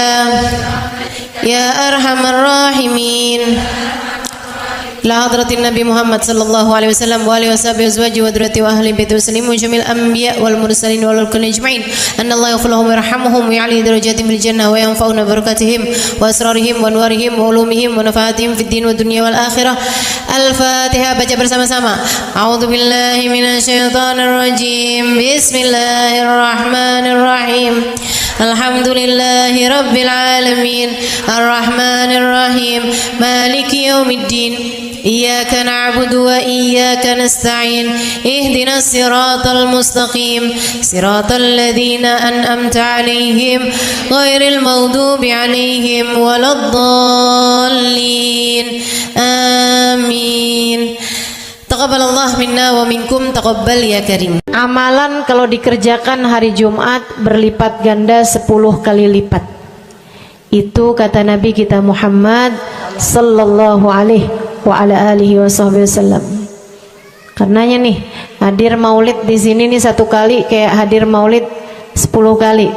يا أرحم الراحمين. لحضرة النبي محمد صلى الله عليه وسلم وآله وصحبه وأزواجه وذريته وأهل بيته وسلم وجميع الأنبياء والمرسلين والكل أجمعين أن الله يغفر لهم ويرحمهم ويعلي درجاتهم في الجنة وينفعنا ببركاتهم وأسرارهم وأنوارهم وعلومهم ونفعاتهم في الدين والدنيا والآخرة. الفاتحة. Baca bersama-sama. A'udzu billahi minasyaitonir rajim. Bismillahirrahmanirrahim. Alhamdulillahi rabbil alamin. Arrahmanir rahim. Maliki yaumiddin. Iyyaka na'budu wa iyyaka nasta'in. Ihdinas siratal mustaqim. Siratal ladzina an'amta 'alaihim ghairil maghdubi 'alaihim waladdallin. Amin. Taqabbalallah minna wa minkum, taqabbal ya karim. Amalan kalau dikerjakan hari Jumat berlipat ganda 10 kali lipat. Itu kata Nabi kita Muhammad sallallahu alaihi wa ala alihi wasallam. Karenanya nih, hadir maulid di sini nih 1 kali kayak hadir maulid 10 kali.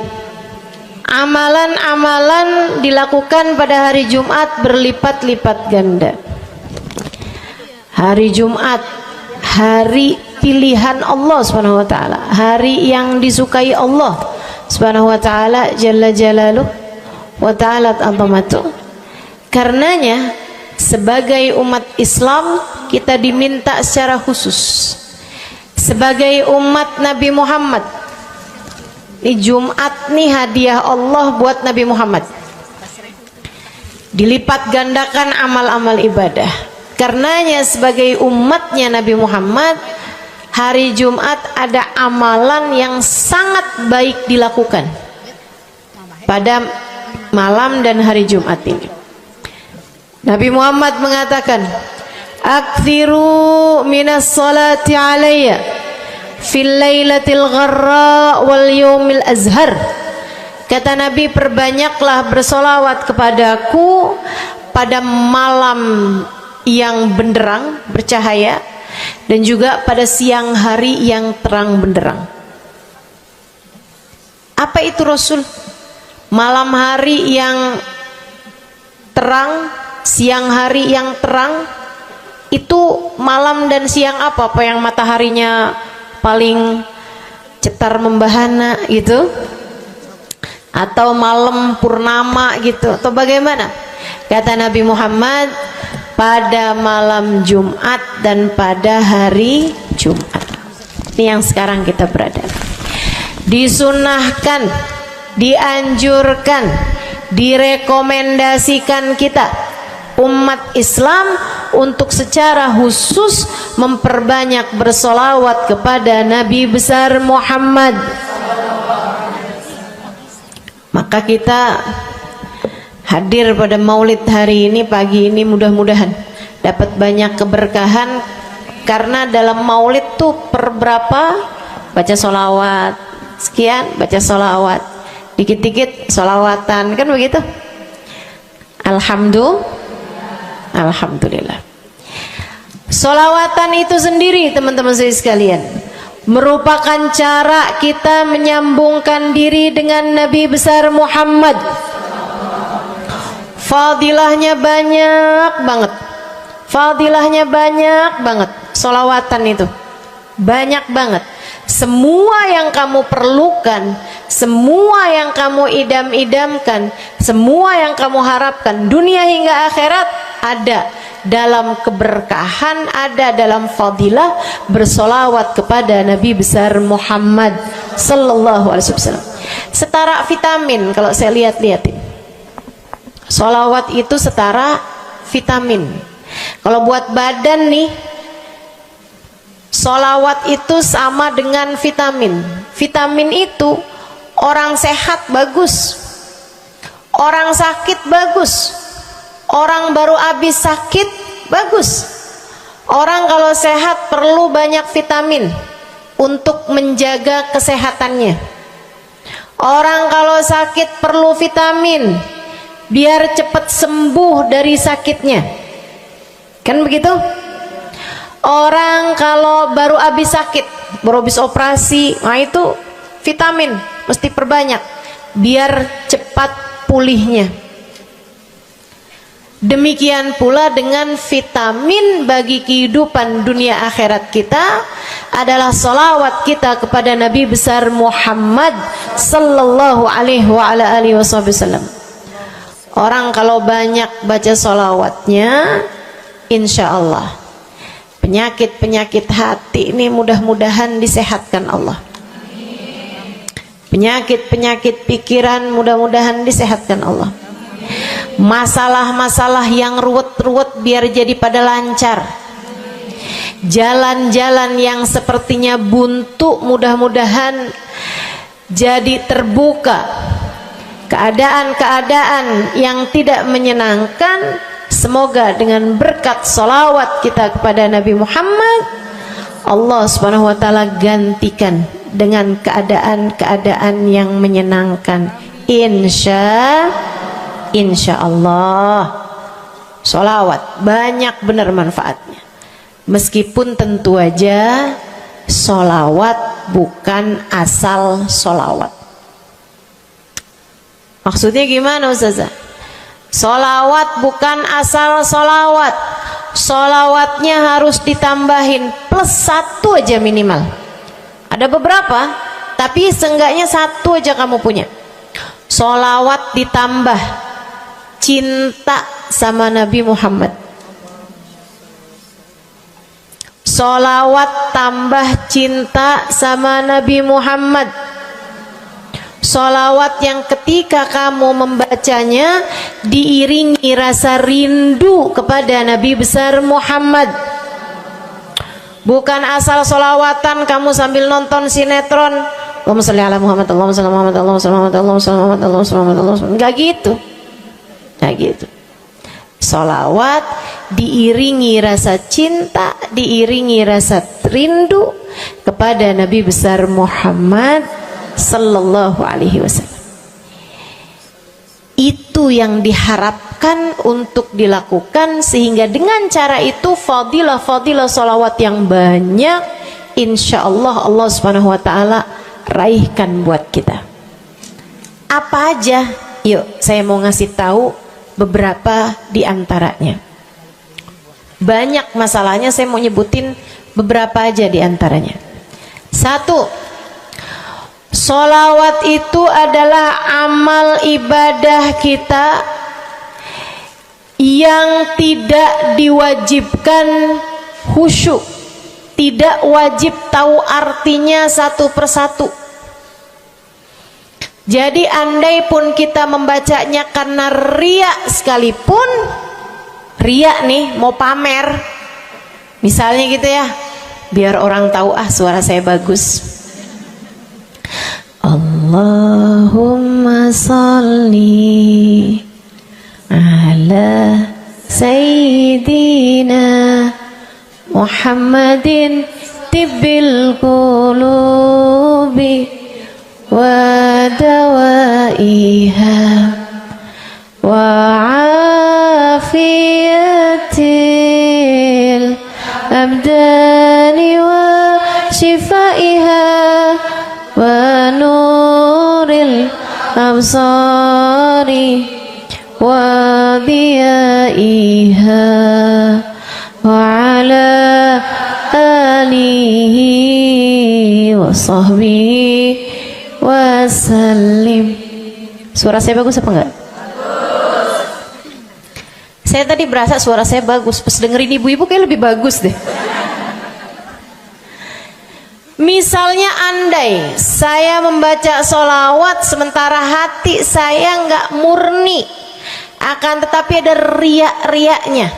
Amalan-amalan dilakukan pada hari Jumat berlipat-lipat ganda. Hari Jumat, hari pilihan Allah Subhanahu wa taala, hari yang disukai Allah Subhanahu wa taala jalla jalaluh wa ta'alat azamatuh. Karenanya sebagai umat Islam kita diminta secara khusus sebagai umat Nabi Muhammad. Ini Jumat nih hadiah Allah buat Nabi Muhammad. Dilipat gandakan amal-amal ibadah. Karenanya sebagai umatnya Nabi Muhammad, hari Jumat ada amalan yang sangat baik dilakukan pada malam dan hari Jumat ini. Nabi Muhammad mengatakan, "Aktsiru minas salati alayya fil lailatil gharra wal yaumil azhar." Kata Nabi, perbanyaklah bersolawat kepadaku pada malam yang benderang, bercahaya, dan juga pada siang hari yang terang benderang. Apa itu Rasul? Malam hari yang terang, siang hari yang terang. Itu malam dan siang apa? Apa yang mataharinya paling cetar membahana gitu? Atau malam purnama gitu? Atau bagaimana? Kata Nabi Muhammad, pada malam Jumat dan pada hari Jumat. Ini yang sekarang kita berada. Disunahkan, dianjurkan, direkomendasikan kita umat Islam untuk secara khusus memperbanyak bersolawat kepada Nabi besar Muhammad. Maka kita hadir pada maulid hari ini, pagi ini, mudah-mudahan dapat banyak keberkahan. Karena dalam maulid tuh per berapa baca solawat, sekian baca solawat, dikit-dikit solawatan, kan begitu. Alhamdulillah. Solawatan itu sendiri teman-teman saya sekalian merupakan cara kita menyambungkan diri dengan Nabi besar Muhammad. Fadilahnya banyak banget. Fadilahnya banyak banget. Solawatan itu banyak banget. Semua yang kamu perlukan, semua yang kamu idam-idamkan, semua yang kamu harapkan dunia hingga akhirat ada dalam keberkahan, ada dalam fadilah bersolawat kepada Nabi besar Muhammad sallallahu alaihi wasallam. Setara vitamin kalau saya lihat-lihatin. Solawat itu setara vitamin. Kalau buat badan nih, solawat itu sama dengan vitamin. Vitamin itu orang sehat bagus, orang sakit bagus, orang baru habis sakit bagus. Orang kalau sehat perlu banyak vitamin untuk menjaga kesehatannya. Orang kalau sakit perlu vitamin biar cepat sembuh dari sakitnya, kan begitu? Orang kalau baru habis sakit, baru habis operasi, nah itu vitamin mesti perbanyak biar cepat pulihnya. Demikian pula dengan vitamin bagi kehidupan dunia akhirat kita adalah salawat kita kepada Nabi besar Muhammad sallallahu alaihi wasallam. Orang kalau banyak baca salawatnya, insya Allah penyakit-penyakit hati ini mudah-mudahan disehatkan Allah. Penyakit-penyakit pikiran mudah-mudahan disehatkan Allah. Masalah-masalah yang ruwet-ruwet biar jadi pada lancar. Jalan-jalan yang sepertinya buntu mudah-mudahan jadi terbuka. Keadaan-keadaan yang tidak menyenangkan, semoga dengan berkat salawat kita kepada Nabi Muhammad, Allah Subhanahu wa taala gantikan dengan keadaan-keadaan yang menyenangkan. Insya Allah. Sholawat banyak benar manfaatnya. Meskipun tentu aja sholawat bukan asal sholawat. Maksudnya gimana Ustazah? Sholawat bukan asal sholawat. Sholawatnya harus ditambahin plus 1 aja minimal. Ada beberapa, tapi seenggaknya 1 aja kamu punya. Sholawat ditambah cinta sama Nabi Muhammad. Sholawat tambah cinta sama Nabi Muhammad. Sholawat yang ketika kamu membacanya diiringi rasa rindu kepada Nabi besar Muhammad. Bukan asal sholawatan kamu sambil nonton sinetron, Allahumma sholli ala Muhammad, Allahumma sholli ala Muhammad, Allahumma sholli ala Muhammad, Allahumma sholli ala Muhammad, Allahumma sholli ala Muhammad. Enggak gitu. Nah gitu. Sholawat diiringi rasa cinta, diiringi rasa rindu kepada Nabi besar Muhammad sallallahu alaihi wasallam. Itu yang diharapkan untuk dilakukan, sehingga dengan cara itu fadilah-fadilah sholawat yang banyak insya Allah Allah subhanahu wa ta'ala raihkan buat kita. Apa aja? Yuk saya mau ngasih tahu beberapa di antaranya. Banyak masalahnya, saya mau nyebutin beberapa aja di antaranya. 1. Sholawat itu adalah amal ibadah kita yang tidak diwajibkan khusyuk, tidak wajib tahu artinya satu persatu. Jadi andai pun kita membacanya karena riya sekalipun, riya nih mau pamer, misalnya gitu ya, biar orang tahu suara saya bagus. Allahumma sholli ala sayyidina Muhammadin tibbil qulubi wa dawaiha wa afiyatil abdani wa shifaiha wa nuril absari wa diyaiha wa ala alihi wa sahbihi wasallim. Suara saya bagus apa enggak? Bagus. Saya tadi berasa suara saya bagus, pas dengerin ibu-ibu kayak lebih bagus deh. Misalnya andai saya membaca sholawat sementara hati saya nggak murni, akan tetapi ada riak-riaknya.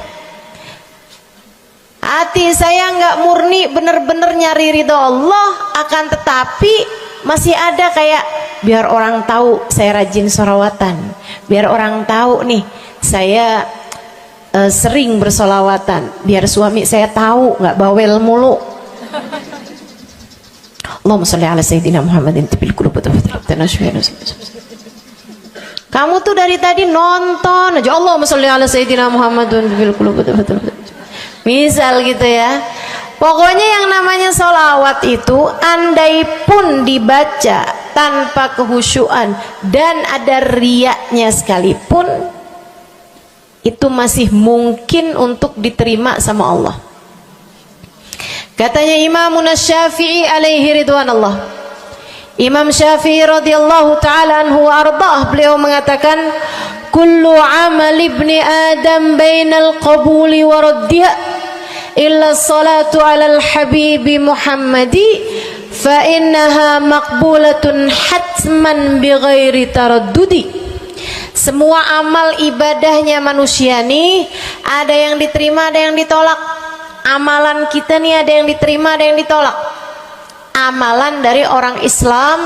Hati saya nggak murni bener-bener nyari ridho Allah, akan tetapi masih ada kayak biar orang tahu saya rajin sholawatan, biar orang tahu nih saya sering bersolawatan, biar suami saya tahu nggak bawel mulu. Allahumma sholli ala sayyidina Muhammadin tibil qulub. Kamu tuh dari tadi nonton aja Allahumma sholli ala sayyidina Muhammadin tibil qulub. Misal gitu ya, Pokoknya yang namanya sholawat itu andai pun dibaca tanpa kehusyuan dan ada riyaknya sekalipun, itu masih mungkin untuk diterima sama Allah. Katanya Imam Syafi'i alaihi ridwanallah, Imam Syafi'i radhiyallahu ta'ala anhu wa ardhah, beliau mengatakan kullu amal ibni adam bainal qabuli wa raddiha illa salatu ala al-habibi Muhammadi fa innaha maqbulatun hatman bighairi taraddudi. Semua amal ibadahnya manusia nih ada yang diterima, ada yang ditolak. Amalan kita nih ada yang diterima, ada yang ditolak. Amalan dari orang Islam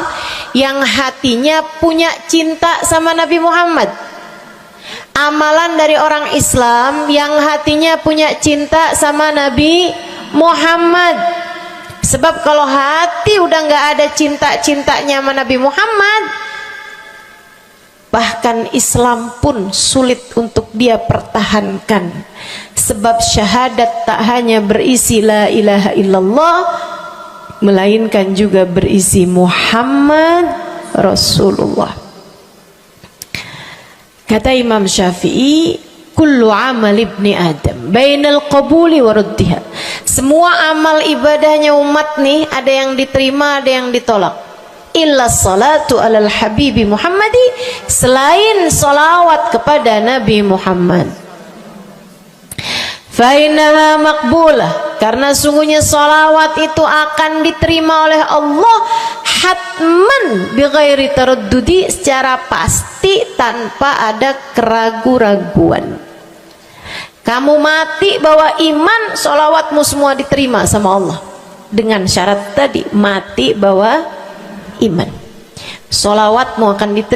yang hatinya punya cinta sama Nabi Muhammad, amalan dari orang Islam yang hatinya punya cinta sama Nabi Muhammad. Sebab kalau hati udah nggak ada cinta-cintanya sama Nabi Muhammad, bahkan Islam pun sulit untuk dia pertahankan. Sebab syahadat tak hanya berisi la ilaha illallah, melainkan juga berisi Muhammad Rasulullah. Kata Imam Syafi'i, kullu amal ibni adam bainal qabuli wa raddiha. Semua amal ibadahnya umat nih ada yang diterima, ada yang ditolak. Illa salatu alal habibi Muhammadi, selain salawat kepada Nabi Muhammad. Fa innaha maqbulah, karena sungguhnya salawat itu akan diterima oleh Allah hatman bighairi taraddudi, secara pasti tanpa ada keraguan-raguan. Kamu mati bawa iman, salawatmu semua diterima sama Allah. Dengan syarat tadi, mati bawa iman, salawatmu akan diterima.